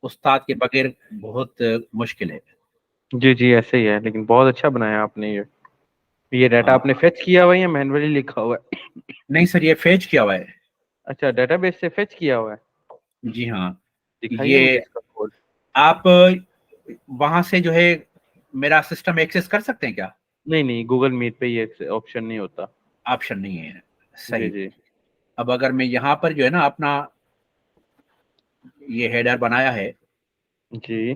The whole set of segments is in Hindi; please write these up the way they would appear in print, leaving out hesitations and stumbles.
उस्ताद के बगैर बहुत मुश्किल है। जी जी ऐसे ही है, लेकिन बहुत अच्छा बनाया आपने ये डाटा हाँ आपने फेच किया हुआ है या मैन्युअली लिखा हुआ है? नहीं सर, ये फेच किया हुआ है। अच्छा, डेटाबेस से फेच किया हुआ है। जी हाँ। दिखाइए मुझे ये इसका कोड। आप वहां से जो है मेरा सिस्टम एक्सेस कर सकते हैं क्या? नहीं नहीं, गूगल मीट पे ये ऑप्शन नहीं होता। ऑप्शन नहीं है। जी सही। जी। अब अगर मैं यहाँ पर जो है ना अपना ये हेडर बनाया है, जी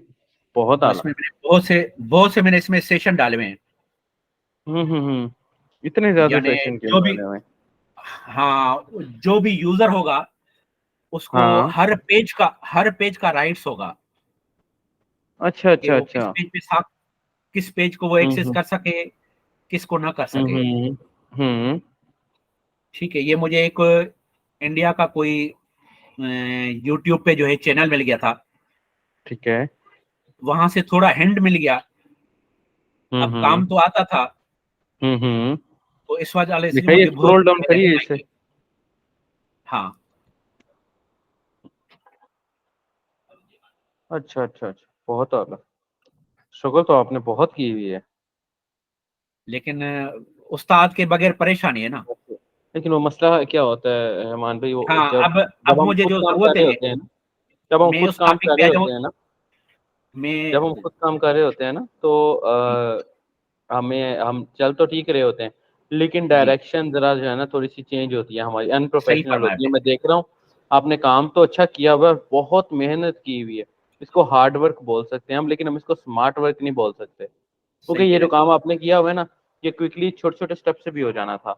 बहुत और आला। इसमें मैंने बहुत से मैंने इसमें सेशन डाले हुए हैं। इतने ज्यादा यानी सेशन क्यों जो भी, डाले हुए हैं? हाँ, जो भी यूजर होगा उसको हाँ। हर पेज का राइट्स होगा अच्छा कि अच्छा वो अच्छा। किस पेज को वो हम्म एक्सेस हम्म कर सके, किसको ना कर हम्म सके। हम्म हम्म, ठीक है, ये मुझे एक इंडिया का कोई यूट्यूब पे जो है चैनल मिल गया था, ठीक है। वहां से थोड़ा हिंट मिल गया। अब हम्म। काम तो आता था, हम्म। तो इस वजह से दिखाइए, मुझे बहुत स्क्रॉल डाउन पहले करिए हिम्मत इसे। की। हाँ। अच्छा अच्छा अच्छा, बहुत आला। शुक्र तो आपने बहुत की हुई है। लेकिन उस्ताद के बगैर परेशानी है ना। लेकिन वो मसला क्या होता है रहमान भाई, वो हाँ, जब अब जब हम मुझे खुद जो काम जरूरत कर रहे है, होते हैं ना, जब हम मैं खुद उस काम टॉपिक कर पे रहे आ जाऊँ। होते हैं ना, जब हम मैं खुद काम कर रहे होते हैं ना, तो जी हम चल तो ठीक रहे होते हैं, लेकिन जी, डायरेक्शन जरा जो है ना थोड़ी सी चेंज होती है, हमारी सही अनप्रोफेशनल फरमाया होती है। आपने। मैं देख रहा हूँ आपने काम तो अच्छा किया हुआ है, बहुत मेहनत की हुई है। इसको हार्ड वर्क बोल सकते हैं हम, लेकिन हम इसको स्मार्ट वर्क नहीं बोल सकते, क्योंकि सही ये कह जो रहे काम आपने किया हुआ है ना, ये क्विकली छोटे छोटे स्टेप से भी हो जाना था।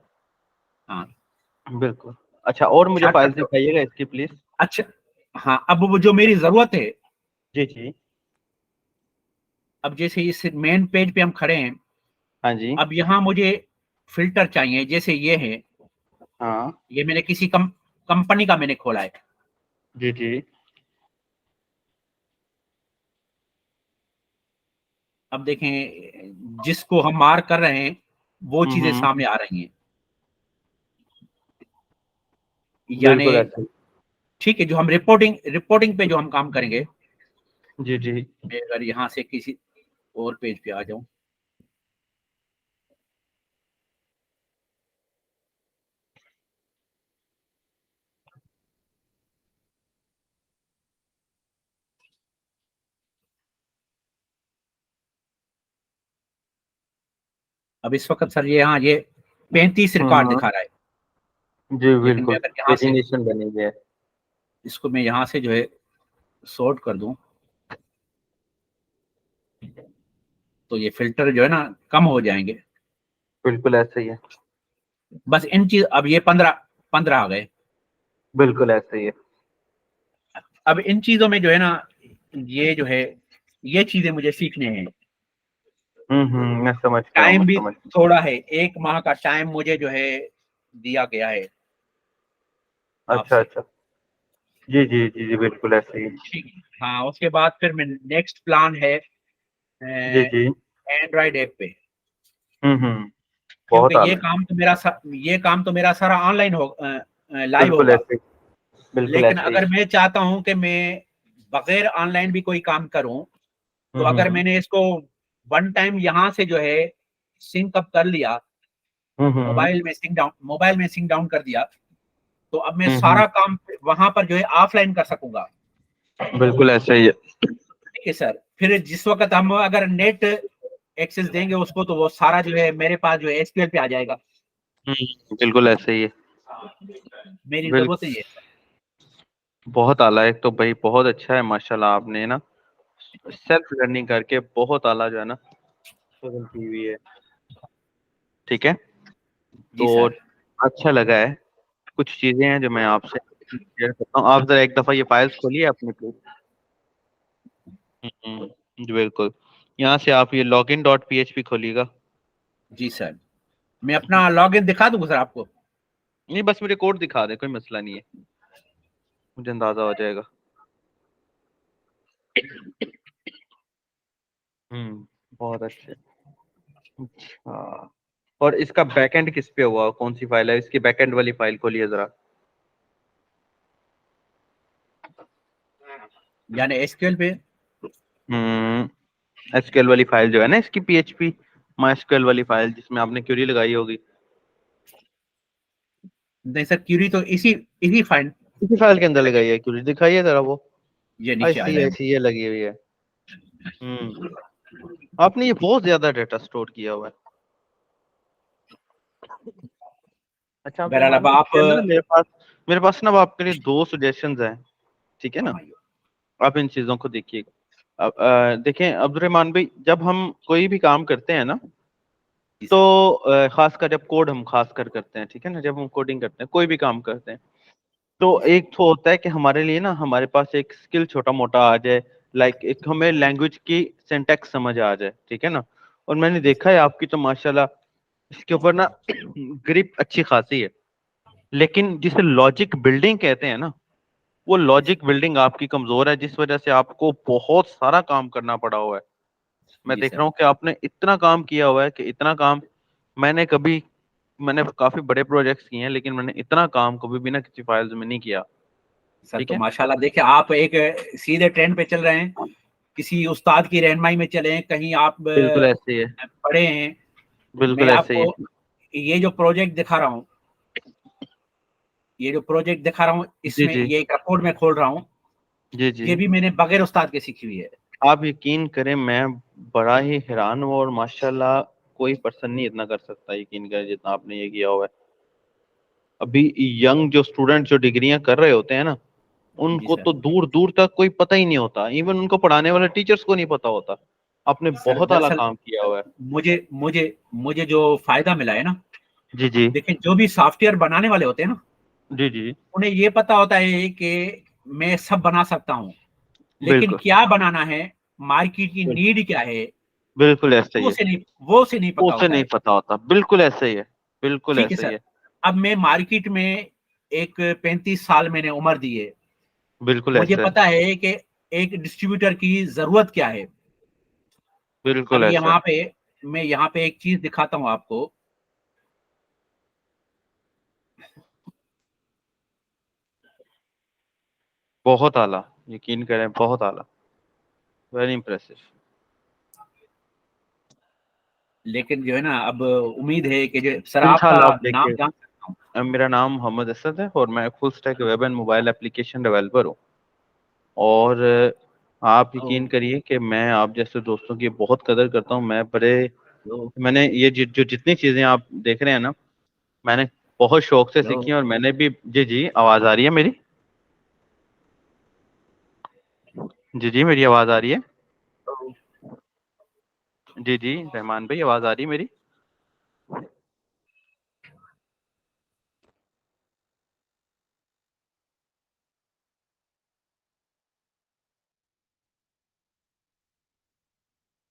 हैं। हाँ, बिल्कुल। अच्छा, और मुझे फाइल शॉर्टकट तो दिखाइएगा इसकी प्लीज। अच्छा। हाँ, अब वो जो मेरी जरूरत है, जी जी। अब जैसे इस मेन पेज पे हम खड़े हैं, हाँ जी। अब यहाँ मुझे फिल्टर चाहिए, जैसे ये है। हाँ। ये मैंने किसी कंपनी का मैंने खोला है। जी जी। अब देखें, जिसको हम मार्क कर रहे हैं वो चीजें हम्म। सामने आ रही हैं। यानी बिल्कुल ऐसे ही। ठीक है, जो हम रिपोर्टिंग पे जो हम काम करेंगे। जी जी। मैं अगर यहाँ से किसी और पेज पे आ जाऊं, अब इस वक्त सर ये, हाँ, ये 35 रिकॉर्ड हम्म। दिखा रहा है। जी लेकिन मैं बिल्कुल, अगर यहाँ से पेजिनेशन बनी है। इसको मैं यहाँ से जो है सॉर्ट कर दूं, तो ये फिल्टर जो है ना कम हो जाएंगे। बिल्कुल ऐसे ही है। बस इन चीज, अब ये 15 आ गए। बिल्कुल ऐसे ही है। अब इन चीजों में जो है ना, ये जो है, ये चीजें मुझे सीखने हैं। मैं समझ गया हूँ, मैं टाइम भी समझ। थोड़ा है, 1 माह का टाइम मुझे जो है दिया गया है अच्छा आपसे। अच्छा। जी जी जी जी, बिल्कुल ऐसे ही। ठीक है। हाँ, उसके बाद फिर मैं नेक्स्ट प्लान है जी जी। एंड्रॉइड ऐप पे। हम्म। क्योंकि बहुत आला है। ये काम तो मेरा सारा ऑनलाइन हो, लाइव बिल्कुल होगा। ऐसे ही। बिल्कुल लेकिन ऐसे ही। अगर मैं चाहता हूं कि मैं बगैर ऑनलाइन भी कोई काम करूं, तो अगर हम्म मैंने इसको वन टाइम यहां से जो है सिंक अप कर लिया, हम्म मोबाइल में सिंक डाउन कर दिया, तो अब मैं हम्म। सारा काम वहां पर जो है ऑफलाइन कर सकूंगा। बिल्कुल ऐसे ही है। ठीक है सर, फिर जिस वक्त हम अगर नेट एक्सेस देंगे उसको, तो वो सारा जो है मेरे पास जो है एसक्यूएल पे आ जाएगा। बिल्कुल ऐसे ही है। मेरी जरूरत है बिल्कुल। ये। बहुत आला है, तो भाई बहुत अच्छा है माशाल्लाह, आपने ना सेल्फ लर्निंग करके बहुत आला जो है ना स्ट्रगल की हुई है। ठीक है। जी तो सर। अच्छा लगा है। कुछ चीजें हैं जो मैं आपसे शेयर करता हूँ, आप जरा एक दफा ये फाइल्स खोलिए अपने प्लीज। जी बिल्कुल। यहाँ से आप ये लॉगिन डॉट पीएचपी खोलिएगा। जी सर, मैं अपना लॉगिन दिखा दूंगा सर आपको। नहीं, बस मुझे कोड दिखा दे, कोई मसला नहीं है, मुझे अंदाजा हो जाएगा। बहुत अच्छे। अच्छा, और इसका बैकएंड किस पे हुआ, कौन सी फाइल है, इसकी? इसकी, बैकएंड वाली फाइल खोलिए जरा। यानी एसक्यूएल पे। एसक्यूएल वाली फाइल जो है ना इसकी, पीएचपी माई एसक्यूएल वाली फाइल जिसमें आपने क्वेरी लगाई होगी। नहीं सर, क्यूरी तो इसी इसी फाइल। इसी फाइल के अंदर लगाई है क्वेरी, दिखाइए जरा वो। ये नीचे आ जाएगा। ऐसी ये लगी हुई है। आपने ये बहुत ज्यादा डाटा स्टोर किया हुआ है। अच्छा बहरहाल अब्दुलरहमान अब भाई, आप इसके अंदर ना मेरे पास ना अब आपके लिए 2 सजेशंस हैं, ठीक है ना? फरमाइए। आप इन चीजों को देखिएगा। अब देखें अब्दुलरहमान भाई, जब हम कोई भी काम करते हैं ना, जी तो सर। खासकर जब कोड हम खासकर करते हैं, ठीक है ना, जब हम कोडिंग करते हैं, कोई भी काम करते हैं, तो जी सर। एक तो होता है कि हमारे लिए ना हमारे पास एक स्किल छोटा मोटा आ जाए, लाइक एक हमें लैंग्वेज की सिंटैक्स समझ आ जाए, ठीक है ना। और मैंने जी देखा सर। है आपकी तो माशाल्लाह इसके ऊपर ना ग्रिप अच्छी खासी है, लेकिन जिसे लॉजिक बिल्डिंग कहते हैं ना, वो जी सर। लॉजिक बिल्डिंग आपकी कमजोर है, जिस वजह से आपको बहुत सारा काम करना पड़ा हुआ है। मैं जी देख सर। रहा हूँ कि आपने इतना काम किया हुआ है कि इतना काम मैंने कभी मैंने काफी बड़े प्रोजेक्ट्स किए हैं, लेकिन मैंने इतना काम कभी भी ना किसी फाइल्स में नहीं किया। सर ठीक तो है, माशाल्लाह, देखिए आप एक सीधे ट्रेंड पे चल रहे हैं, किसी उस्ताद की रहनुमाई में चले हैं, कहीं आप बिल्कुल ऐसे ही है, पढ़े हैं। मैं बिल्कुल ऐसे ही आपको है। ये जो प्रोजेक्ट दिखा रहा हूँ, ये जो प्रोजेक्ट दिखा रहा हूँ, जी इसमें जी, ये एक रिपोर्ट में खोल रहा हूँ, जी जी। ये भी मैंने बगैर उस्ताद के सीखी हुई है। आप यकीन करें, मैं बड़ा ही हैरान हूँ, और माशाल्लाह कोई पर्सन नहीं इतना कर सकता, यकीन करें, जितना आपने ये किया हुआ है। अभी यंग जो स्टूडेंट जो डिग्रियां कर रहे होते हैं ना, जी उनको सर। तो दूर दूर तक कोई पता ही नहीं होता, इवन उनको पढ़ाने वाले टीचर्स को नहीं पता होता। आपने सर बहुत आला दरअसल काम किया हुआ है। मुझे मुझे मुझे जो फायदा मिला है ना, जी जी, देखिए जो भी सॉफ्टवेयर बनाने वाले होते हैं ना, जी जी, उन्हें ये पता होता है कि मैं सब बना सकता हूँ, लेकिन बिल्कुल क्या बनाना है, मार्केट की बिल्कुल, नीड क्या है, बिल्कुल ऐसे ही वो है। से नहीं वो से नहीं पता उसे होता नहीं है। पता होता, बिल्कुल ऐसे ही है, बिल्कुल ठीक है ऐसे ही सर। है। अब मैं मार्केट में एक 35 साल मैंने उम्र दी है, बिल्कुल मुझे ऐसे है, पता है कि एक डिस्ट्रीब्यूटर की जरूरत क्या है। अब बिल्कुल ये ऐसे है। वहां पे मैं यहाँ पे एक चीज दिखाता हूँ आपको। बहुत आला, यकीन करें, बहुत आला, वेरी इंप्रेसिव। लेकिन जो है ना, अब उम्मीद है कि जो सर आपका इंशाल्लाह आप नाम देखिए, जान सकता हूँ। मेरा नाम मोहम्मद असद है, और मैं full stack web and mobile application developer हूँ। और आप तो, यकीन करिए कि मैं आप जैसे दोस्तों की बहुत कदर करता हूँ। तो, मैंने ये जो जितनी चीजें आप देख रहे हैं ना, मैंने बहुत शौक से तो, सीखी हैं, और मैंने भी। जी जी, आवाज आ रही है मेरी? जी जी, मेरी आवाज आ रही है? तो, जी जी, रहमान भाई, आवाज आ रही है मेरी?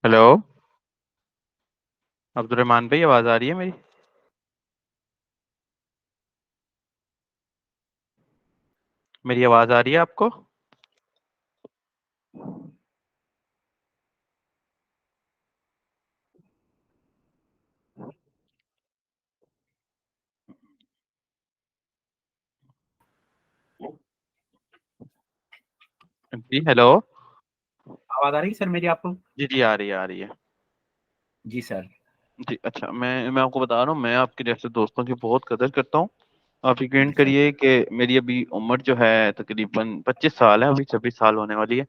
हेलो, अब्दुल रहमान भाई, आवाज आ रही है मेरी? मेरी आवाज आ रही है आपको? जी, हेलो। आवाज आ रही है सर मेरी आपको? जी जी, आ रही है, आ रही है। जी सर। जी, अच्छा, मैं आपको बता रहा हूँ, मैं आपके जैसे दोस्तों की बहुत कदर करता हूँ। आप यकीन जी सर। करिए कि मेरी अभी उम्र जो है तकरीबन 25 साल है, अभी 26 साल होने वाली है।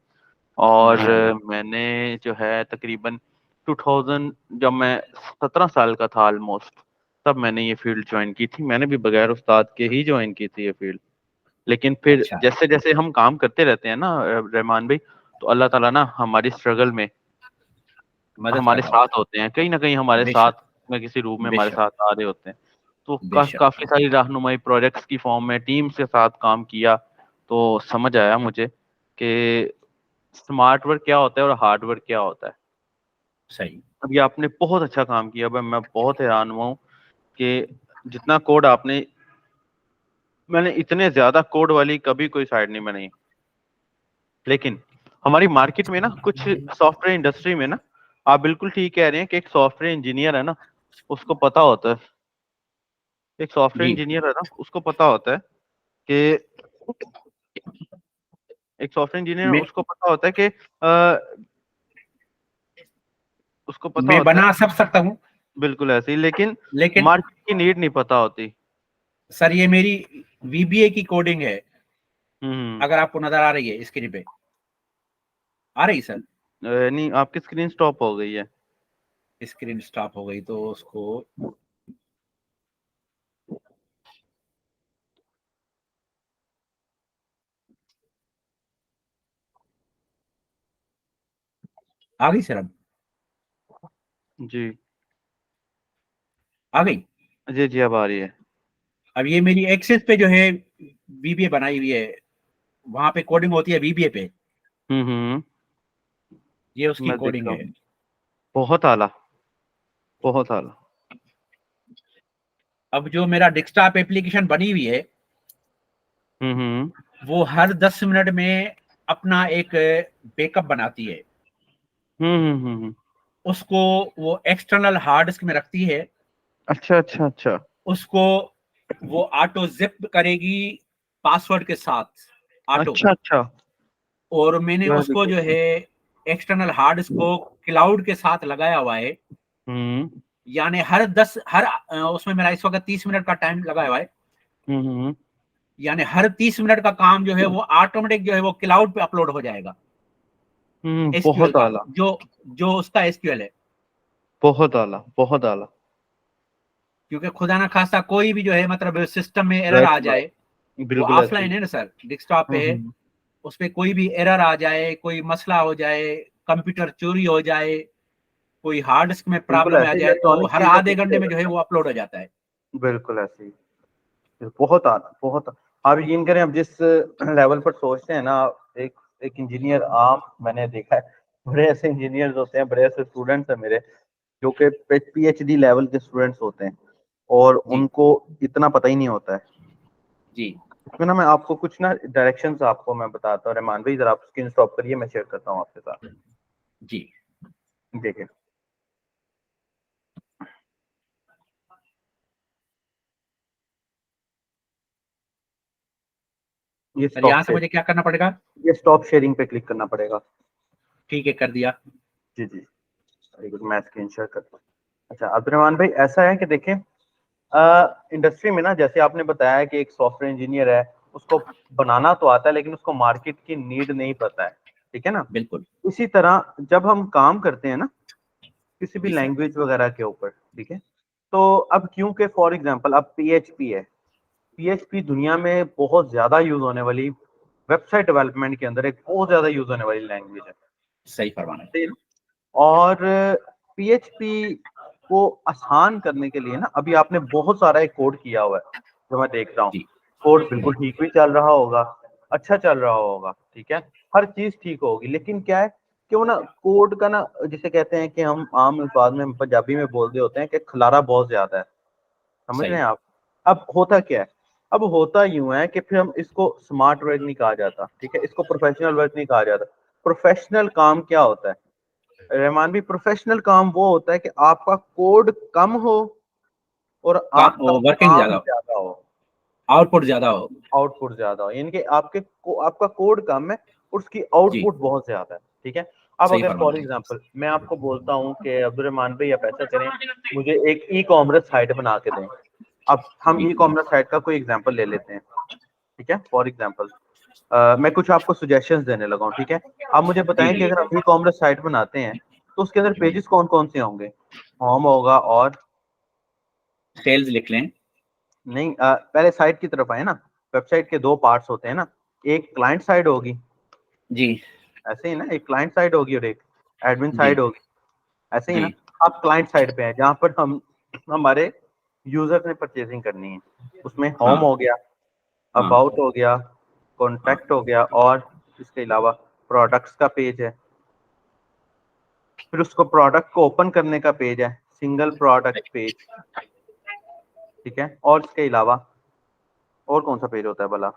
और माशाल्लाह। मैंने जो है तकरीबन 2000, जब मैं 17 साल का था ऑलमोस्ट, तब मैंने ये फील्ड ज्वाइन की थी। मैंने भी बगैर उस्ताद के ही ज्वाइन की थी ये फील्ड। लेकिन फिर अच्छा। जैसे जैसे हम काम करते रहते हैं ना रहमान भाई, तो अल्लाह ताला ना हमारी स्ट्रगल में मदद हमारे कर रहा होता साथ होते हैं, कहीं ना कहीं हमारे है। साथ बेशक। में किसी रूप में हमारे बेशक। साथ आ रहे होते हैं। तो बेशक। काफी सारी रहनुमाई प्रोजेक्ट्स की फॉर्म में टीम के साथ काम किया, तो समझ आया मुझे कि स्मार्ट वर्क क्या होता है और हार्ड वर्क क्या होता है। सही। अभी आपने बहुत अच्छा काम किया, मैं बहुत हैरान हुआ हूँ कि जितना कोड आपने, मैंने इतने ज्यादा कोड वाली कभी कोई साइड नहीं बनाई। लेकिन हमारी मार्केट में ना कुछ सॉफ्टवेयर इंडस्ट्री में ना, आप बिल्कुल ठीक कह रहे हैं कि एक सॉफ्टवेयर इंजीनियर है ना, उसको पता होता है, एक सॉफ्टवेयर जी। इंजीनियर है ना, उसको पता होता है कि एक सॉफ्टवेयर इंजीनियर मैं उसको पता होता है कि उसको पता मैं होता है, बना सब सकता हूँ, बिल्कुल ऐसे ही, लेकिन लेकिन मार्केट की नीड नहीं पता होती। सर ये मेरी वीबीए की कोडिंग है, हम्म। अगर आपको नजर आ रही है स्क्रीन पे, आ रही सर? नहीं, आपकी स्क्रीन स्टॉप हो गई है। स्क्रीन स्टॉप हो गई तो उसको, आ गई सर? अब जी आ गई। जी जी, अब आ रही है। अब ये मेरी एक्सेस पे जो है वीबीए बनाई हुई है, वहां पे कोडिंग होती है वीबीए पे, हम्म। ये उसकी मैं देख कोडिंग रहा है। हूँ, बहुत आला, बहुत आला। अब जो मेरा डेस्कटॉप एप्लीकेशन बनी हुई है, हम्म। वो हर 10 मिनट में अपना एक बैकअप बनाती है, हम्म। उसको वो एक्सटर्नल हार्ड डिस्क में रखती है, अच्छा अच्छा अच्छा। उसको वो ऑटो जिप करेगी पासवर्ड के साथ, ऑटो। अच्छा अच्छा। और मैंने वेरी उसको जो गुड। है एक्सटर्नल हार्ड डिस्क को क्लाउड के साथ लगाया हुआ है, हम्म यानी उसमें मेरा इस वक्त 30 मिनट का टाइम लगाया हुआ है, हम्म। यानी हर 30 मिनट का काम जो है वो ऑटोमेटिक जो है वो क्लाउड पे अपलोड हो जाएगा, एसक्यूएल बहुत का, आला, जो जो उसका एसक्यूएल है। बहुत आला, बहुत आला। क्योंकि खुदा ना खास्ता कोई भी जो है मतलब सिस्टम में एरर आ राइट बात, जाए, वो बिल्कुल ऐसे ऑफलाइन ही। है ना सर, डेस्कटॉप पे है, हम्म। उस पे कोई भी एरर आ जाए, कोई मसला हो जाए, कंप्यूटर चोरी हो जाए, कोई हार्ड डिस्क में बिल्कुल प्रॉब्लम आ ऐसे, जाए, तो इलेक्ट्रॉनिक हर चीजें आधे घंटे में जो है वो अपलोड हो जाता है। बिल्कुल ऐसे ही। बहुत आला, बहुत। आप यकीन करें, अब जिस लेवल पर सोचते हैं ना, एक एक इंजीनियर, आप, मैंने देखा है बड़े ऐसे इंजीनियर्स होते हैं, बड़े ऐसे स्टूडेंट्स हैं मेरे, जो कि पीएचडी लेवल के स्टूडेंट्स होते हैं, और जी उनको इतना पता ही नहीं होता है। जी। इसमें ना मैं आपको कुछ ना डायरेक्शंस आपको मैं बताता हूँ। रहमान भाई, जरा आप स्क्रीन स्टॉप करिए, मैं शेयर करता हूँ आपके साथ। जी। देखिए, ये सर स्टॉप यहाँ से शेयर, मुझे क्या करना पड़ेगा? ये स्टॉप शेयरिंग पे क्लिक करना पड़ेगा। ठीक है, कर दिया। जी जी, वेरी गुड, मैं स्क्रीन शेयर करता हूँ। अच्छा अब्दुलरहमान भाई, ऐसा है कि देखें, इंडस्ट्री में ना, जैसे आपने बताया कि एक सॉफ्टवेयर इंजीनियर है, उसको बनाना तो आता है, लेकिन उसको मार्केट की नीड नहीं पता है, ठीक है ना। बिल्कुल। इसी तरह जब हम काम करते हैं ना किसी भी जी सर। लैंग्वेज वगैरह के ऊपर, ठीक है, तो अब क्योंकि फॉर एग्जांपल अब पीएचपी है, पीएचपी दुनिया में बहुत ज्यादा यूज होने वाली, वेबसाइट डेवलपमेंट के अंदर एक बहुत ज्यादा यूज होने वाली लैंग्वेज है, सही फरमाना है। सही है ना? और पीएचपी को आसान करने के लिए ना, अभी आपने बहुत सारा एक कोड किया हुआ है जो मैं देख रहा हूँ। जी कोड बिल्कुल जी। ठीक भी चल रहा होगा, अच्छा चल रहा होगा, ठीक है, हर चीज ठीक होगी, लेकिन क्या है कि वो ना कोड का ना, जिसे कहते हैं कि हम आम अल्फाज में पंजाबी में बोलते होते हैं कि खलारा बहुत ज्यादा है, समझ रहे सही। हैं आप। अब होता क्या है, अब होता यूं है कि फिर हम इसको स्मार्ट वर्क नहीं कहा जाता, ठीक है, इसको प्रोफेशनल वर्क नहीं कहा जाता। प्रोफेशनल काम क्या होता है रहमान भी? प्रोफेशनल काम वो होता है कि आपका कोड कम हो और आपका वर्किंग काम ज्यादा हो, ज्यादा हो, आउटपुट ज्यादा हो। आउटपुट ज्यादा हो, यानी कि आपका कोड कम है और उसकी जी, आउटपुट बहुत ज्यादा है, ठीक है। अब सही अगर फरमाना फॉर है। एग्जांपल मैं आपको बोलता हूँ कि अब्दुलरहमान भाई आप ऐसा करें, मुझे एक ई कॉमर्स साइट बना के दें। अब हम जी ई कॉमर्स साइट का कोई एग्जांपल ले लेते हैं, ठीक है, फॉर एग्जांपल मैं कुछ आपको सजेशंस देने लगा हूँ, ठीक है। आप मुझे जी बताएं कि जी अगर आप ई कॉमर्स साइट बनाते हैं तो उसके अंदर जी। पेजेस कौन कौन से होंगे? होम होगा, और सेल्स लिख लें। नहीं, पहले साइट की तरफ आए ना। वेबसाइट के दो पार्ट्स होते हैं ना, एक क्लाइंट साइड होगी, जी ऐसे ही ना, एक क्लाइंट साइड होगी और एक एडमिन जी साइड होगी, ऐसे ही जी। ना। आप क्लाइंट साइड पे हैं जहाँ पर हम हमारे यूजर ने परचेजिंग करनी है, उसमें होम हाँ हो गया, हाँ अबाउट हो गया, हाँ कॉन्टैक्ट हो गया, और इसके अलावा प्रोडक्ट्स का पेज है, फिर उसको प्रोडक्ट को ओपन करने का पेज है, सिंगल प्रोडक्ट पेज, ठीक है, और इसके अलावा और कौन सा पेज होता है भला?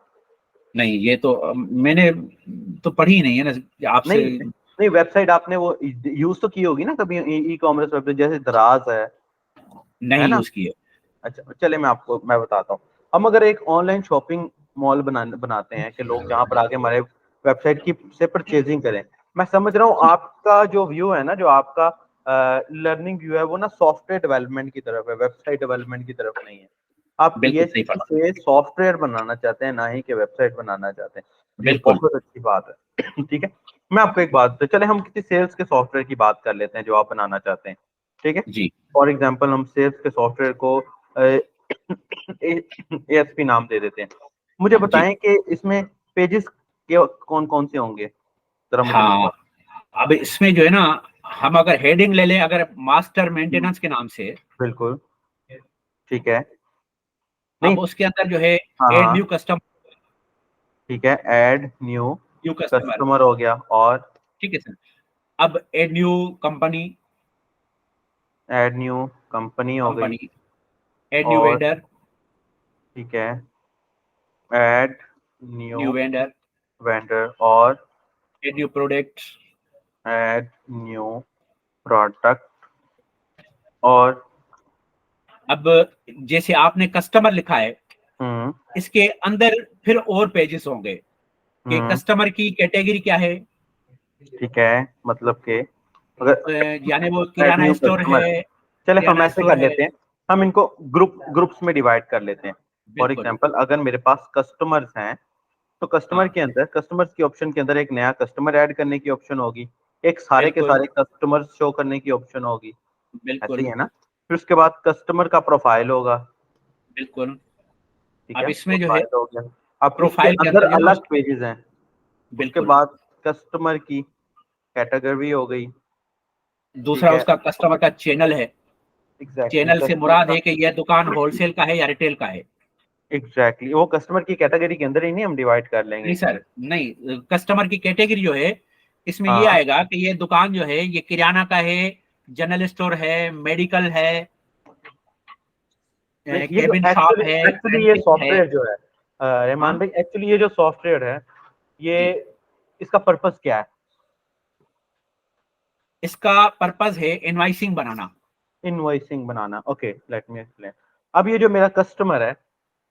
नहीं, ये तो मैंने तो पढ़ी ही नहीं है ना आपसे। नहीं नहीं, वेबसाइट आपने वो यूज तो की होगी ना कभी, ई कॉमर्स वेबसाइट जैसे दराज है नहीं ना। यूज किया। अच्छा चले, मैं बताता हूँ। हम अगर एक ऑनलाइन शॉपिंग मॉल बनाते हैं कि लोग जहाँ पर आके हमारे वेबसाइट की से परचेजिंग करें। मैं समझ रहा हूँ आपका जो व्यू है ना, जो आपका लर्निंग व्यू है, वो ना सॉफ्टवेयर डेवलपमेंट की तरफ है, वेबसाइट डेवलपमेंट की तरफ नहीं है। आप बिल्कुल सही पीएचपी फरमा। से सॉफ्टवेयर बनाना चाहते हैं, ना ही कि वेबसाइट बनाना चाहते हैं। ये बिल्कुल बहुत अच्छी बात है। ठीक है, मैं आपको एक बात, तो चले हम किसी सेल्स के सॉफ्टवेयर की बात कर लेते हैं जो आप बनाना चाहते हैं। ठीक है, जी। फॉर एग्जाम्पल हम सेल्स के सॉफ्टवेयर को एएसपी नाम दे देते हैं। मुझे जी। बताएं कि इसमें पेजेस के कौन कौन से होंगे, जरा मुझे हाँ, बताओ। अब इसमें जो है ना, हम अगर हेडिंग ले लें, अगर मास्टर मेंटेनेंस के नाम से, बिल्कुल, ठीक है। नहीं, अब उसके अंदर जो है हाँ एड हाँ, न्यू कस्टमर, ठीक है, add new new customer, customer हो गया, और ठीक है सर। अब add new company, add new company हो गई, कंपनी, एड न्यू और वेंडर, ठीक है, add new new vendor, vendor, और add new product. Add new product, और अब जैसे आपने कस्टमर लिखा है, हम्म इसके अंदर फिर और पेजेस होंगे कि हम्म कस्टमर की कैटेगरी क्या है, ठीक है, मतलब कि अगर यानी वो ऐड किराना न्यू स्टोर है, कस्टमर है, चले हम किराना ऐसे स्टोर कर है। लेते हैं, हम इनको ग्रुप्स में डिवाइड कर लेते हैं। फॉर बिल्कुल एग्जांपल, अगर मेरे पास कस्टमर्स हैं, तो कस्टमर हाँ। के अंदर, कस्टमर्स की ऑप्शन के अंदर एक नया कस्टमर ऐड करने की ऑप्शन होगी, एक सारे के बिल्कुल सारे कस्टमर्स शो करने की ऑप्शन होगी। ऐसे बिल्कुल ही है ना? फिर उसके बाद कस्टमर का प्रोफाइल होगा। बिल्कुल। ठीक अब है, इसमें जो है प्रोफाइल हो गया। अब इसके प्रोफाइल के अंदर अंदर जो है ना अलग पेजेस हैं। उसके बिल्कुल। बाद कस्टमर की कैटेगरी हो गई। ठीक दूसरा है, उसका कस्टमर का चैनल है। एग्जैक्टली चैनल से कस्टमर मुराद का, है कि यह दुकान होलसेल का है या रिटेल का है। एग्जैक्टली वो कस्टमर की कैटेगरी के अंदर ही नहीं हम डिवाइड कर लेंगे नहीं इसको। सर, नहीं, कस्टमर की कैटेगरी जो है, इसमें ये हाँ, आएगा कि ये दुकान जो है ये किराना का है, जनरल स्टोर है, मेडिकल है, नहीं, ये जो केबिन शॉप एक्चुअली है, एक्चुअली ये डेंटिस्ट है। सॉफ्टवेयर जो है, रहमान हाँ भाई, एक्चुअली ये जो सॉफ्टवेयर है, ये जी। इसका पर्पस क्या है? इसका पर्पस है इनवाइसिंग बनाना। इनवॉइसिंग बनाना। Okay, let me explain. अब ये जो मेरा कस्टमर है,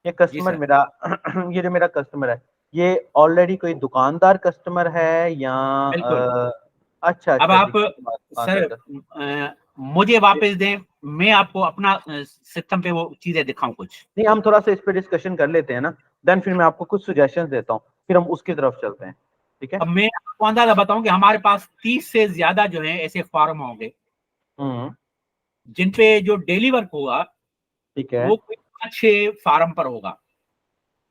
ये जी कस्टमर सर। मेरा ये जो मेरा कस्टमर है, ये ऑलरेडी कोई दुकानदार कस्टमर है या बिल्कुल। अच्छा अब अच्छा जी, आप दुकानदार सर कस्टमर। मुझे वापस दें, मैं आपको अपना सिस्टम पे वो चीजें दिखाऊं कुछ। नहीं, हम थोड़ा सा इस पे डिस्कशन कर लेते हैं ना, देन फिर मैं आपको कुछ सजेशंस देता हूँ, फिर हम उसकी तरफ चलते हैं। ठीक है। अब मैं आपको अंदाजा बताऊं कि हमारे पास 30 से ज्यादा जो है ऐसे फॉर्म होंगे हम्म जिन पे जो डेली वर्क होगा ठीक है। वो कोई 5-6 फार्म पर होगा।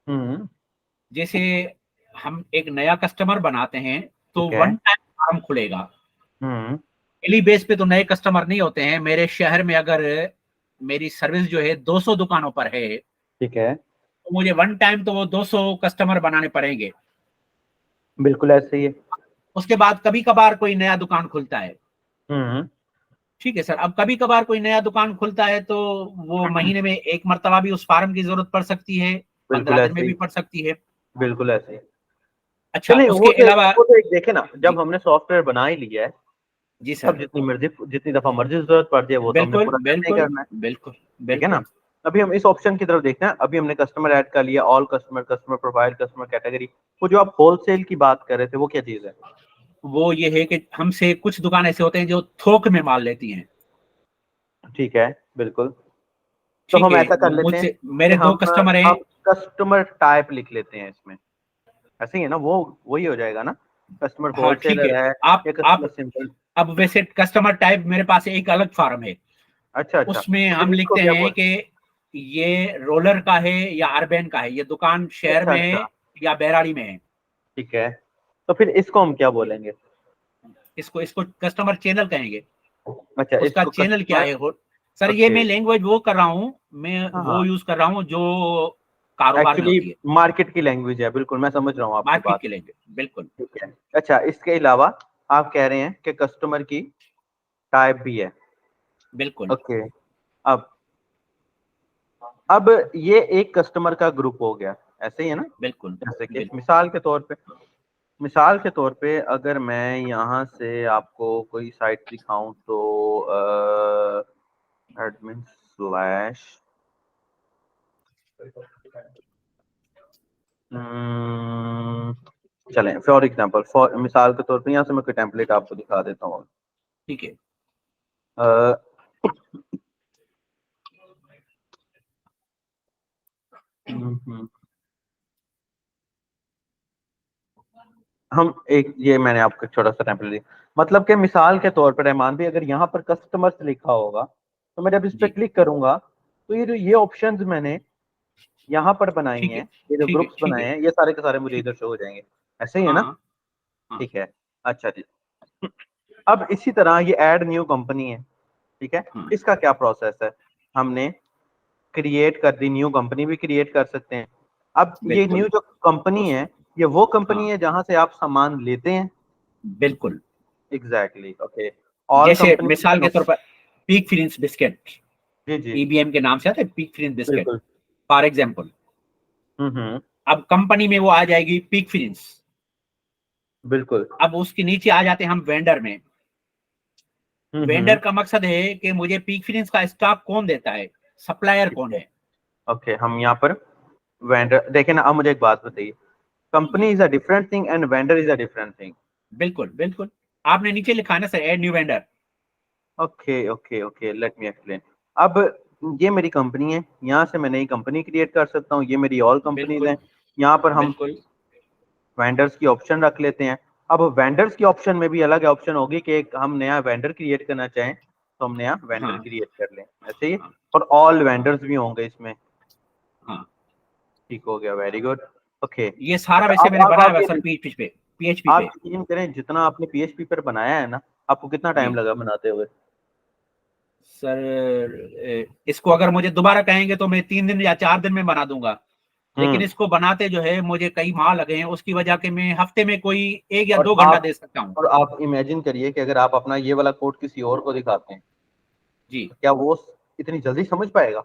हम्म जैसे हम एक नया कस्टमर बनाते हैं तो ठीक है। वन टाइम फार्म खुलेगा। हम्म डेली बेस पे तो नए कस्टमर नहीं होते हैं। मेरे शहर में अगर मेरी सर्विस जो है 200 दुकानों पर है, ठीक है, तो मुझे वन टाइम तो वो 200 कस्टमर बनाने पड़ेंगे। बिल्कुल ऐसे ही है। उसके बाद कभी कभार कोई नया दुकान खुलता है। हम्म ठीक है सर। अब कभी कभार कोई नया दुकान खुलता है तो वो महीने में एक मर्तबा भी उस फार्म की जरूरत पड़ सकती है, बिल्कुल 15 दिन ऐसे में ही, भी पड़ सकती है। बिल्कुल ऐसे ही। अच्छा, चलिए, उसके अलावा वो तो एक देखे ना, जी। जब हमने सॉफ्टवेयर बना ही लिया है, जी तब सर। जितनी दफा मर्जी जरूरत पड़ जाए, वो तो हमने बिल्कुल पूरा करना ही बिल्कुल करना है। बिल्कुल ठीक है ना? बिल्कुल। अभी हम इस ऑप्शन की तरफ देखते हैं। अभी हमने कस्टमर ऐड कर लिया, all customer, customer profile, customer category. वो जो आप होलसेल की बात कर रहे थे, वो क्या चीज है? वो ये है कि हमसे कुछ दुकान ऐसे होते हैं जो थोक में माल लेती हैं। ठीक है, बिल्कुल। तो ठीक हम है, ऐसा कर वो लेते हैं मुझसे, कि मेरे दो कस्टमर हैं। हम कस्टमर टाइप लिख लेते हैं इसमें। ऐसे ही है ना? वो वही हो जाएगा ना? कस्टमर हाँ ठीक है। होलसेलर है आप या आप कस्टमर सिंपल? अब वैसे कस्टमर टाइप मेरे पास एक अलग फार्म है। अच्छा अच्छा, उसमें फिर हम इसको लिखते क्या हैं बोल? कि ये रोलर का है या अर्बन का है, ये दुकान शहर अच्छा में अच्छा, है या बैराड़ी में है। ठीक है, तो फिर इसको हम क्या बोलेंगे? इसको इसको कस्टमर चैनल कहेंगे। अच्छा, उसका इसको चैनल क्या कस्टमर। है सर, ये ओके, मैं लैंग्वेज वो कर रहा हूँ, मैं हाँ वो हाँ, यूज कर रहा हूँ जो कारोबार में एक्चुअली होती है। मार्केट की लैंग्वेज है, बिल्कुल मैं समझ रहा हूँ आपकी मार्केट बात। की लैंग्वेज बिल्कुल। ठीक है। अच्छा, इसके अलावा आप कह रहे हैं कि कस्टमर की टाइप भी है। बिल्कुल ओके, अब अब ये एक कस्टमर का ग्रुप हो गया, ऐसे ही है ना? बिल्कुल जैसे कि बिल्कुल। मिसाल के तौर पे अगर मैं यहाँ से आपको कोई साइट दिखाऊं, तो एडमिन स्लैश चलें फॉर एग्जांपल, फॉर मिसाल के तौर पे यहाँ से मैं कोई टेम्पलेट आपको दिखा देता हूँ। ठीक है। अ, हम एक ये मैंने आपको एक छोटा सा टेम्पलेट दिया, मतलब कि मिसाल के तौर पर रहमान भी अगर यहाँ पर कस्टमर्स लिखा होगा तो मैं जब इस पर जी क्लिक करूंगा तो ये जो ये ऑप्शंस मैंने यहाँ पर बनाई ठीक है। हैं, ये जो ठीक है। ग्रुप्स ठीक बनाए है। हैं, ये सारे के सारे मुझे ठीक। इधर शो हो जाएंगे, ऐसे ही है ना? हाँ। हाँ। ठीक है। अच्छा जी, अब इसी तरह ये ऐड न्यू कंपनी है, ठीक है। हाँ। इसका क्या प्रोसेस है? हमने क्रिएट कर दी, न्यू कंपनी भी क्रिएट कर सकते हैं। अब ये बिल्कुल। न्यू जो कंपनी उस है, ये वो कंपनी हाँ, है जहां से आप सामान लेते हैं। बिल्कुल। Exactly, okay. ऑल जैसे कंपनी, मिसाल के तौर पर पीक फिलिंग्स बिस्किट, जी जी, ईबीएम के नाम से आता है पीक फिलिंग्स बिस्किट, बिल्कुल। For example. हम्म, अब कंपनी में वो आ जाएगी पीक फिलिंग्स। बिल्कुल। अब उसके नीचे आ जाते हैं हम वेंडर में। वेंडर हम्म, का मकसद है कि मुझे पीक फिलिंग्स का स्टॉक कौन देता है, सप्लायर ठीक कौन है। है। ओके, हम यहाँ पर वेंडर देखें ना। अब मुझे एक बात बताइए, कंपनी जी, is a different thing and vendor is a different thing. बिल्कुल बिल्कुल। आपने नीचे लिखा है ना sir, add new vendor. Okay okay okay, let me explain. अब ये मेरी कंपनी है, यहाँ से मैं नई कंपनी क्रिएट कर सकता हूँ, ये मेरी ऑल कंपनीज बिल्कुल हैं। यहाँ पर हम बिल्कुल। वेंडर्स की ऑप्शन रख लेते हैं। अब वेंडर्स की ऑप्शन में भी अलग ऑप्शन होगी कि एक हम नया वेंडर क्रिएट करना चाहें तो हम नया वेंडर हाँ क्रिएट कर लें, ऐसे ही। हाँ और ऑल वेंडर्स भी होंगे इसमें। हाँ। ठीक हो गया, वेरी गुड। ओके। ये सारा अच्छा, वैसे मैंने अब बनाया आप हुआ है ये सर पीएचपी आप पे। यकीन करें, जितना आपने पीएचपी पर बनाया है ना, आपको कितना टाइम जी लगा बनाते हुए? सर, इसको अगर मुझे दोबारा कहेंगे तो मैं 3 दिन या 4 दिन में बना दूंगा। लेकिन हम्म। इसको बनाते जो है मुझे कई माह लगे हैं, उसकी वजह के मैं हफ्ते में कोई 1 या 2 घंटा और दे सकता हूँ। आप इमेजिन करिए कि अगर आप अपना ये वाला कोड किसी और को दिखाते हैं, जी। तो क्या वो इतनी जल्दी समझ पाएगा?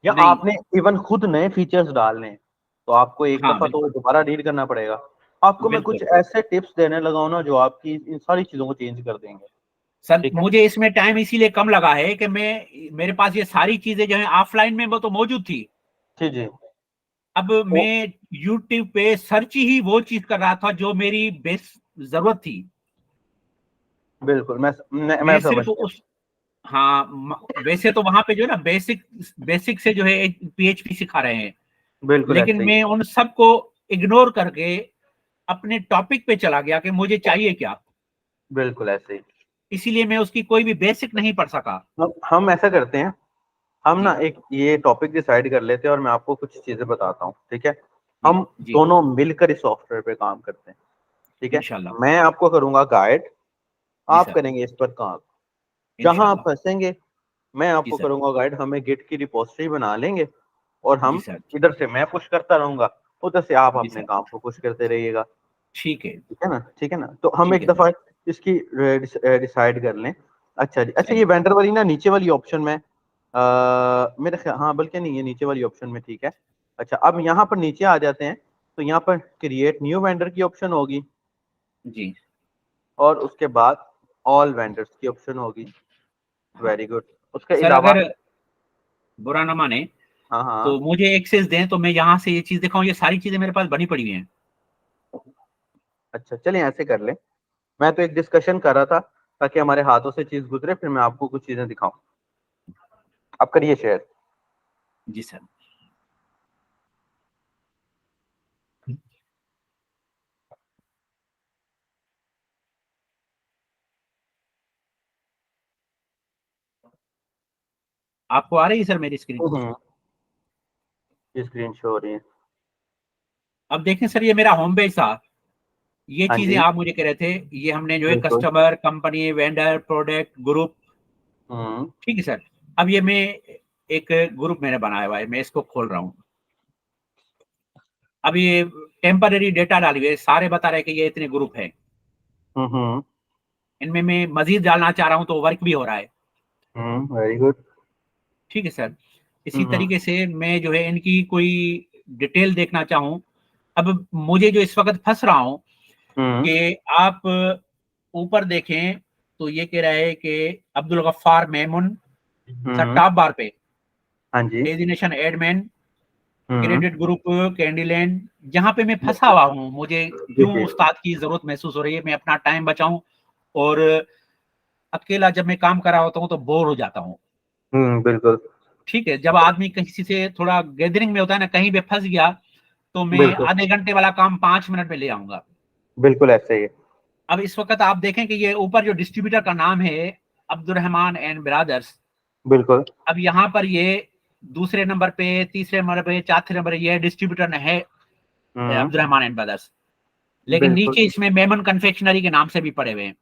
या नहीं। आपने इवन खुद नए फीचर्स डालने हैं तो आपको एक हाँ दफा तो बिल्कुल दोबारा रीड करना पड़ेगा। आपको मैं कुछ बिल्कुल। ऐसे टिप्स देने लगा हूं ना जो आपकी इन सारी चीजों को चेंज कर देंगे। सर ठीक है। मुझे इसमें टाइम इसीलिए कम लगा है कि मेरे पास ये सारी चीजें जो है ऑफलाइन में वो तो मौजूद थी। जी जी। अब तो मैं यूट्यूब पे सर्च ही वो चीज कर रहा था जो मेरी बेस जरूरत थी। बिल्कुल, मैं मैं समझ सिर्फ गया। उस हाँ, वैसे तो वहां पे जो है ना बेसिक बेसिक से जो है पीएचपी सिखा रहे हैं। बिल्कुल लेकिन ऐसे ही। मैं उन सबको इग्नोर करके अपने टॉपिक पे चला गया कि मुझे चाहिए क्या। बिल्कुल ऐसे ही। इसीलिए मैं उसकी कोई भी बेसिक नहीं पढ़ सका। हम ऐसा करते हैं, हम ना जी एक ये टॉपिक डिसाइड कर लेते हैं और मैं आपको कुछ चीजें बताता हूँ, ठीक है। जी हम जी। दोनों मिलकर इस सॉफ्टवेयर पे काम करते हैं, ठीक है। इंशाल्लाह। मैं आपको करूंगा गाइड, जी आप सर। करेंगे इस पर काम। जहां आप इंशाल्लाह। फंसेंगे मैं जी आपको सर। करूंगा गाइड, हमें गिट की रिपोजिटरी बना लेंगे और जी हम सर। इधर से मैं पुश करता रहूंगा, उधर से आप जी अपने सर। काम को पुश करते रहिएगा। ठीक है। ठीक है ना, ठीक है ना, तो हम ठीक एक है सर। दफा इसकी डिसाइड कर लें। अच्छा जी, अच्छा ये चलिए। वेंडर वाली ना नीचे वाली ऑप्शन में मेरे ख्याल, हाँ बल्कि नहीं, ये नीचे वाली ऑप्शन में ठीक है। अच्छा, अब यहाँ पर नीचे आ जाते हैं तो यहाँ पर क्रिएट न्यू वेंडर की ऑप्शन होगी जी। और उसके बाद ऑल वेंडर्स की ऑप्शन होगी। हाँ वेरी गुड। उसके सर, अलावा, अगर बुरा ना माने हाँ तो हाँ, मुझे एक्सेस दें तो मैं यहाँ से ये चीज दिखाऊं। ये सारी चीजें मेरे पास बनी पड़ी हुई हैं। अच्छा चलिए ऐसे कर लें। मैं तो एक डिस्कशन कर रहा था ताकि हमारे हाथों से चीज गुजरे, फिर मैं आपको कुछ चीजें दिखाऊं। आप करिए शेयर। जी सर। आपको आ रही है सर मेरी स्क्रीन? हम्म, ये स्क्रीन शो हो रही है। अब देखें सर, ये मेरा होम पेज था। ये हाँ चीजें जी, आप मुझे कह रहे थे, ये हमने जो है बिल्कुल। Customer, company, vendor, product, group. हम्म ठीक है सर। अब ये मैं एक ग्रुप मैंने बनाया हुआ है, मैं इसको खोल रहा हूँ। अब ये टेम्पररी डेटा डाली हुई है, सारे बता रहे हैं कि ये इतने ग्रुप है। हम्म इनमें मैं मजीद डालना चाह रहा हूँ तो वर्क भी हो रहा है। Very good. ठीक है सर। इसी हम्म तरीके से मैं जो है इनकी कोई डिटेल देखना चाहूँ। अब मुझे जो इस वक्त फंस रहा हूँ हम्म कि आप ऊपर देखें तो ये कह रहा है कि अब्दुल गफ्फार मेमन, सर हम्म, टॉप बार पे हाँ जी। Designation admin, credit group, Candyland, जहाँ पे मैं फंसा हुआ हूँ, मुझे जी क्यों जी। उस्ताद की जरूरत महसूस हो रही है, मैं अपना टाइम बचाऊं, और अकेला जब मैं काम कर रहा होता हूँ तो बोर हो जाता हूँ। बिल्कुल ठीक है, जब आदमी किसी से थोड़ा गैदरिंग में होता है ना, कहीं पे फंस गया, तो मैं बिल्कुल। आधे घंटे वाला काम 5 मिनट में ले आऊंगा। बिल्कुल ऐसे ही है। अब इस वक्त आप देखें कि ये ऊपर जो डिस्ट्रीब्यूटर का नाम है, अब्दुर्रहमान एंड ब्रदर्स, बिल्कुल। अब यहाँ पर ये दूसरे नंबर पे, तीसरे नंबर पे, चौथे नंबर ये डिस्ट्रीब्यूटर है हम्म। अब्दुर्रहमान एंड ब्रदर्स, लेकिन बिल्कुल। नीचे इसमें मेमन कन्फेक्शनरी के नाम से भी पड़े हुए हैं।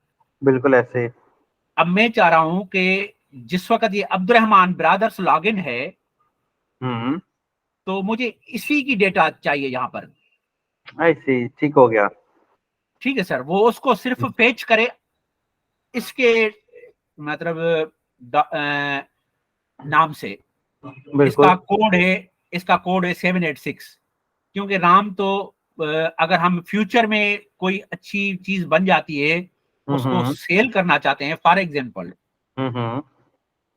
बिल्कुल ऐसे ही। अब मैं चाह रहा हूं कि जिस वक्त ये अब्दुर्रहमान ब्रदर्स लॉगिन है, हम्म। तो मुझे इसी की डेटा चाहिए यहाँ पर। ऐसे ही ठीक हो गया। ठीक है सर, वो उसको सिर्फ फेच करे, इसके मतलब नाम से। इसका बिल्कुल। कोड है, इसका कोड है 786। क्योंकि राम तो अगर हम फ्यूचर में कोई अच्छी चीज बन जाती है, उसको हम्म। सेल करना चाहते हैं फॉर एग्जांपल, हम्म।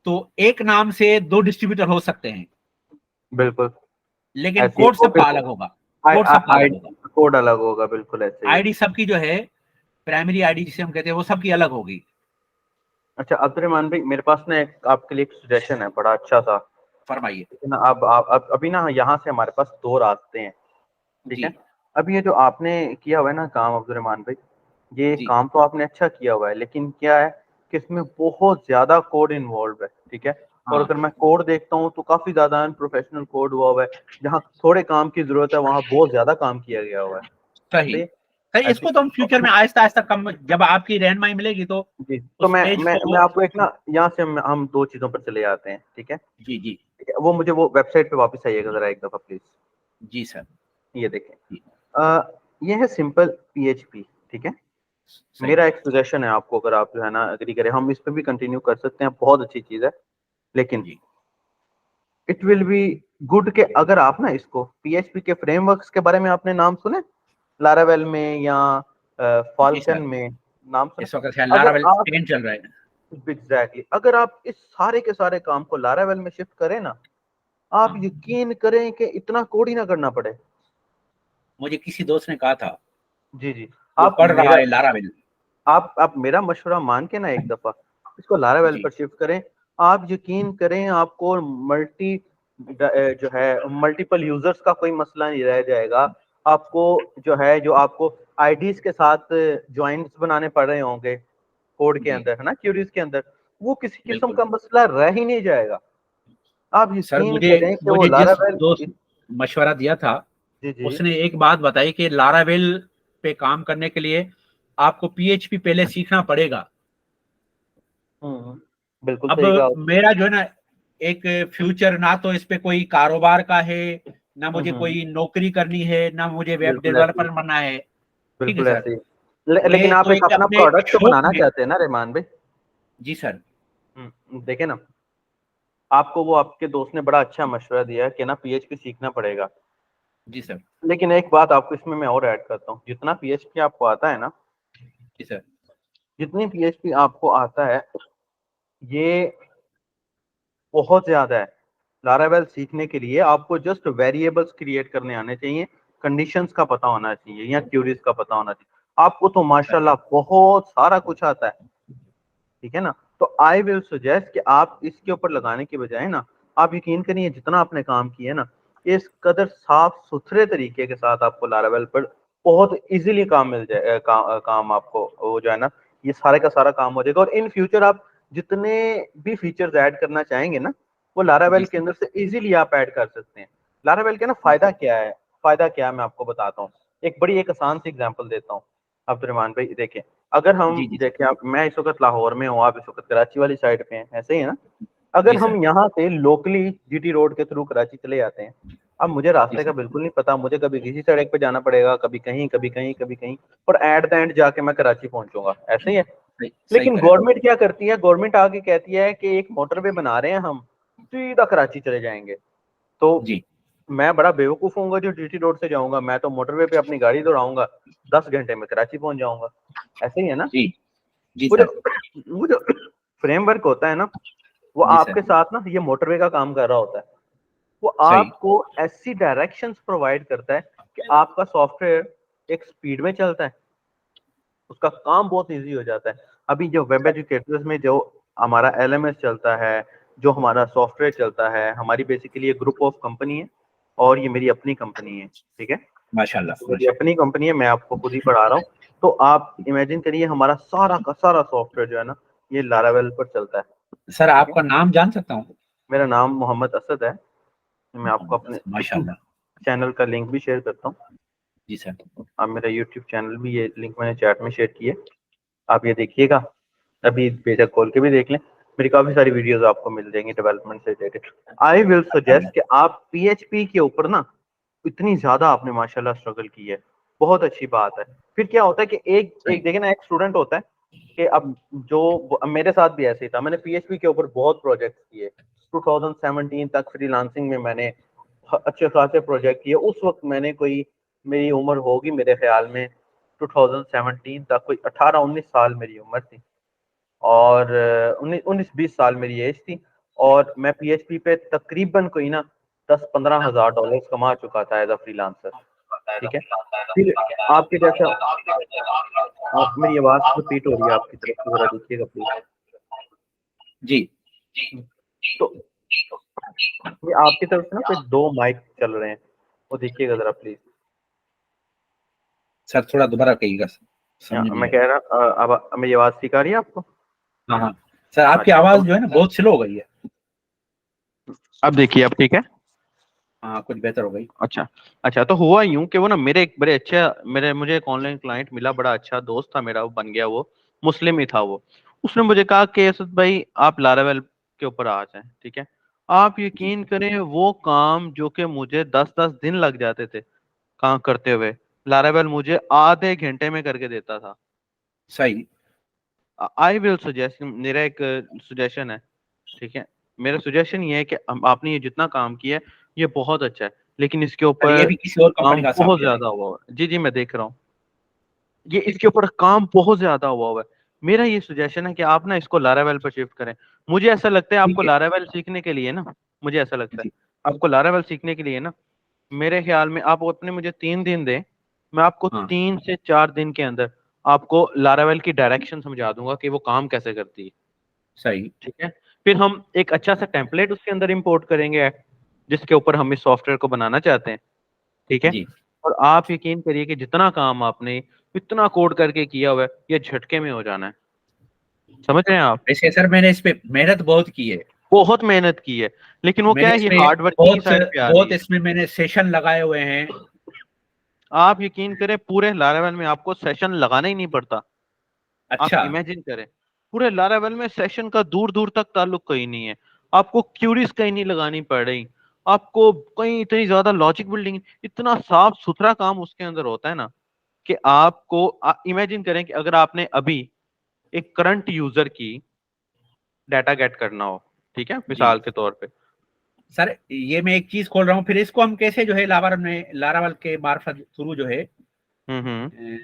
तो एक नाम से 2 डिस्ट्रीब्यूटर हो सकते हैं, बिल्कुल लेकिन ऐसे ही। कोड और फिर सबका अलग होगा। कोड सबका आई अलग होगा। कोड अलग होगा। बिल्कुल ऐसे ही है। आईडी सबकी जो है, प्राइमरी आईडी जिसे हम कहते हैं, वो सबकी अलग होगी। अच्छा अब्दुलरहमान भाई, मेरे पास ना एक आपके लिए एक सजेशन है बड़ा अच्छा सा। फरमाइए। लेकिन अब अभी ना यहाँ से हमारे पास दो रास्ते हैं। ठीक जी है। अब ये जो आपने किया हुआ है ना काम अब्दुलरहमान भाई, ये जी। काम तो आपने अच्छा किया हुआ है, लेकिन क्या है कि इसमें बहुत ज्यादा कोड इन्वॉल्व है। ठीक है। और हाँ, अगर मैं कोड देखता हूँ तो काफी ज्यादा अनप्रोफेशनल कोड हुआ है। जहाँ थोड़े काम की जरूरत है वहां बहुत ज्यादा काम किया गया हुआ है। सही। ऐसे सही, ऐसे इसको तो हम फ्यूचर में आहिस्ता आहिस्ता कम, जब आपकी रहनुमाई मिलेगी तो जी। तो उस पेज मैं को। आपको एक ना, यहाँ से हम दो चीजों पर चले जाते हैं। ठीक है। जी जी। ठीक है, वो मुझे वो वेबसाइट पे वापस आइएगा जरा एक दफा प्लीज। Ji sir. ये देखें। जी। ये है सिंपल पीएचपी। ठीक है। सही। मेरा एक सजेशन है आपको, अगर आप जो है ना एग्री करें, हम इस पे भी कंटिन्यू कर सकते हैं, बहुत अच्छी चीज है। लेकिन जी इट विल बी गुड के अगर आप ना इसको पीएचपी के फ्रेमवर्क्स के बारे में आपने नाम सुने, लारावेल में या जी फाल्कन सर, में, नाम सुने? इस वक्त शायद अगर लारावेल आप 10 चल रहा है। एग्जैक्टली अगर आप इस सारे के सारे काम को लारावेल में शिफ्ट करें ना, आप हाँ, यकीन करें कि इतना कोड ही ना करना पड़े। मुझे किसी दोस्त ने कहा था, जी जी। वो आप पढ़ रहा मेरा है लारावेल। आप मेरा मशवरा मान के ना एक दफा इसको लारावेल जी पर शिफ्ट करें। आप यकीन करें आपको मल्टी जो है मल्टीपल यूजर्स का कोई मसला नहीं रह जाएगा। आपको जो है जो आपको आईडीज के साथ ज्वाइंट्स बनाने पड़ रहे होंगे कोड के जी। अंदर, है ना, क्यूरीज के अंदर, वो किसी किस्म बिल्कुल का मसला रह ही नहीं जाएगा। आप सर, यकीन मुझे करें कि वो मुझे जिस लारावेल। दोस्त मशवरा दिया था, जी जी। उसने एक बात बताई कि लारावेल पे काम करने के लिए आपको पीएचपी पहले सीखना पड़ेगा। बिल्कुल अब सही कहा। मेरा जो है ना, एक फ्यूचर ना तो इस पे कोई कारोबार का है, ना मुझे हम्म। कोई नौकरी करनी है, ना मुझे वेब बिल्कुल ऐसे ही। डेवलपर बनना है। ठीक है बिल्कुल सर, ऐसे ही। लेकिन मैं आप तो एक एक अपना अपने प्रोडक्ट तो शौक बनाना में। चाहते हैं ना रहमान भाई? जी सर। देखे ना, आपको वो आपके दोस्त ने बड़ा अच्छा मशवरा दिया कि ना पीएचपी सीखना पड़ेगा। जी सर। लेकिन एक बात आपको इसमें मैं और ऐड करता हूँ, जितना पीएचपी आपको आता है ना, जी सर। जितनी पीएचपी आपको आता है, ये बहुत ज्यादा है। लारावेल सीखने के लिए आपको जस्ट वेरिएबल्स क्रिएट करने आने चाहिए, कंडीशंस का पता होना चाहिए या क्यूरीज का पता होना चाहिए। आपको तो सही। माशाल्लाह बहुत सारा कुछ आता है। ठीक है ना। तो आई विल सजेस्ट कि आप इसके ऊपर लगाने की बजाय ना, आप यकीन करिए जितना आपने काम किया है ना, इस कदर साफ सुथरे तरीके के साथ आपको लारावेल पर बहुत इजीली काम मिल जाए, काम आपको वो जो है ना, ये सारे का सारा काम हो जाएगा। और इन फ्यूचर आप जितने भी फीचर्स ऐड करना चाहेंगे ना, वो लारावेल जी के सर। अंदर से इजीली आप ऐड कर सकते हैं। लारावेल का ना फायदा बिल्कुल। क्या है, फायदा क्या है मैं आपको बताता हूँ। एक बड़ी एक आसान सी एग्जांपल देता हूँ अब्दुलरहमान भाई। देखें, अगर हम जी जी सर। देखें, आप मैं इस वक्त लाहौर में हूँ, आप इस वक्त कराची वाली साइड पे हैं, ऐसे ही है ना। अगर जी हम सर। यहाँ से लोकली जीटी रोड के थ्रू कराची चले जाते हैं, अब मुझे जी रास्ते का सर। बिल्कुल नहीं पता, मुझे कभी किसी सड़क पे जाना पड़ेगा, कभी कहीं कभी कहीं कभी कहीं, और एट द एंड जाके मैं कराची पहुंचूंगा, ऐसे ही है। सही सही लेकिन करें। गवर्नमेंट क्या करती है, गवर्नमेंट आके कहती है कि एक मोटरवे बना रहे हैं हम, सीधा कराची चले जाएंगे। तो जी मैं बड़ा बेवकूफ हूँ जो जीटी रोड से जाऊंगा, मैं तो मोटरवे पे अपनी गाड़ी दौड़ाऊंगा, 10 घंटे में कराची पहुंच जाऊंगा। ऐसे ही है ना। जी। जी वो जो सर। वो जो फ्रेमवर्क होता है ना, वो जी सर। आपके साथ ना ये मोटरवे का काम कर रहा होता है। वो सही। आपको ऐसी डायरेक्शंस प्रोवाइड करता है कि आपका सॉफ्टवेयर एक स्पीड में चलता है, उसका काम बहुत इजी हो जाता है। अभी जो वेब एजुकेटर्स में जो हमारा एलएमएस चलता है, जो हमारा सॉफ्टवेयर चलता है, हमारी बेसिकली ये ग्रुप ऑफ कंपनी है और ये मेरी अपनी कंपनी है, ठीक है। माशाल्लाह तो मेरी माशाल्लाह। अपनी कंपनी है, मैं आपको खुद ही पढ़ा रहा हूँ। तो आप इमेजिन करिए हमारा सारा का सारा सॉफ्टवेयर जो है ना, ये लारावेल पर चलता है, सर ठीक है। आपका नाम जान सकता हूँ? मेरा नाम मोहम्मद असद है। मैं आपको अपने माशाल्लाह। चैनल का लिंक भी शेयर करता हूँ। जी सर। आप मेरा यूट्यूब चैनल भी, ये लिंक मैंने चैट में शेयर किया, आप ये देखिएगा, अभी बेशक खोल के भी देख लें। मेरी काफी सारी वीडियोस आपको मिल जाएंगी डेवलपमेंट से रिलेटेड। आई विल सजेस्ट कि आप पीएचपी के ऊपर ना, इतनी ज्यादा आपने माशाल्लाह स्ट्रगल की है, बहुत अच्छी बात है। फिर क्या होता है कि एक सही। एक देखे ना, एक स्टूडेंट होता है कि अब जो अब मेरे साथ भी ऐसे ही था, मैंने पीएचपी के ऊपर बहुत प्रोजेक्ट किए। 2017 तक फ्रीलांसिंग में मैंने अच्छे खासे प्रोजेक्ट किए। उस वक्त मैंने कोई, मेरी उम्र होगी मेरे ख्याल में 2017 तक कोई 18-19 साल मेरी उम्र थी, और 19-20 साल मेरी एज थी। और मैं पीएचपी पे तकरीबन कोई ना 10-15 हज़ार डॉलर कमा चुका था एज अ फ्रीलांसर, ठीक है। फिर आपके जैसा, आप मेरी आवाज रिपीट हो रही है आपकी तरफ से, जरा देखिएगा प्लीज। जी। तो ये आपकी तरफ से ना कोई 2 माइक चल रहे हैं, वो देखिएगा जरा प्लीज। सर थोड़ा दोबारा कहिएगा सर, समझ नहीं मैं आया। कह रहा, अब मेरी आवाज ठीक आ रही है आपको? हाँ हाँ। सर आपकी अच्छा, आवाज तो जो है ना बहुत स्लो हो गई है। अब देखिए, अब ठीक है। हाँ कुछ बेहतर हो गई। अच्छा। अच्छा, तो हुआ यूं कि वो ना मेरे एक बड़े अच्छे, मेरे मुझे एक ऑनलाइन क्लाइंट मिला, बड़ा अच्छा दोस्त था मेरा, वो बन गया, वो मुस्लिम ही था वो। उसने मुझे कहा कि असद भाई आप लारावेल के ऊपर आ जाएं, ठीक है। आप जी। यकीन करें, वो काम जो कि मुझे 10-10 दिन लग जाते थे काम करते हुए, लारावेल मुझे आधे घंटे में करके देता था। सही। आई विल सजेस्ट, मेरा एक सजेशन है, ठीक है। मेरा सजेशन ये है कि आपने ये जितना काम किया है, ये बहुत अच्छा है, लेकिन इसके सर ये ऊपर भी किसी और कंपनी काम का बहुत सॉफ्टवेयर है। ज्यादा हुआ हुआ है। जी जी, मैं देख रहा हूँ, ये इसके ऊपर काम बहुत ज्यादा हुआ हुआ है। मेरा ये सजेशन है कि आप ना इसको लारावेल पर शिफ्ट करें। मुझे ऐसा लगता है ठीक आपको है। लारावेल सीखने के लिए ना, मुझे ऐसा लगता है जी आपको लारावेल सीखने के लिए ना, मेरे ख्याल में आप अपने मुझे 3 दिन दें, मैं आपको हाँ। 3 से 4 दिन के अंदर आपको लारावेल की डायरेक्शन समझा दूंगा कि वो काम कैसे करती है, सही। ठीक है। फिर हम एक अच्छा सा टेम्पलेट उसके अंदर इंपोर्ट करेंगे, जिसके ऊपर हम इस सॉफ्टवेयर को बनाना चाहते हैं, ठीक है। जी। और आप यकीन करिए कि जितना काम आपने इतना कोड करके किया हुआ है, ये झटके में हो जाना है। समझ रहे हैं आप? वैसे सर मैंने इस पे मेहनत बहुत की है। बहुत मेहनत की है, लेकिन वो क्या मैंने है, ये इसमें हार्ड वर्किंग की बहुत साइड पे आ रही बहुत है। इसमें मैंने सेशन लगाए हुए हैं। आप यकीन करें, पूरे लारावेल में आपको सेशन लगाना ही नहीं पड़ता। आप अच्छा। इमेजिन करें, पूरे लारावेल में सेशन का दूर दूर तक ताल्लुक कहीं नहीं है। आपको क्यूरीज कहीं नहीं लगानी पड़ रही, आपको कहीं इतनी ज्यादा लॉजिक बिल्डिंग, इतना साफ सुथरा काम उसके अंदर होता है ना, कि आपको इमेजिन करें कि अगर आपने अभी एक करंट यूजर की डाटा गेट करना हो, ठीक है, जी मिसाल के तौर पे। सर ये मैं एक चीज खोल रहा हूँ, फिर इसको हम कैसे जो है लारावल के मार्फत थ्रू जो है हम्म।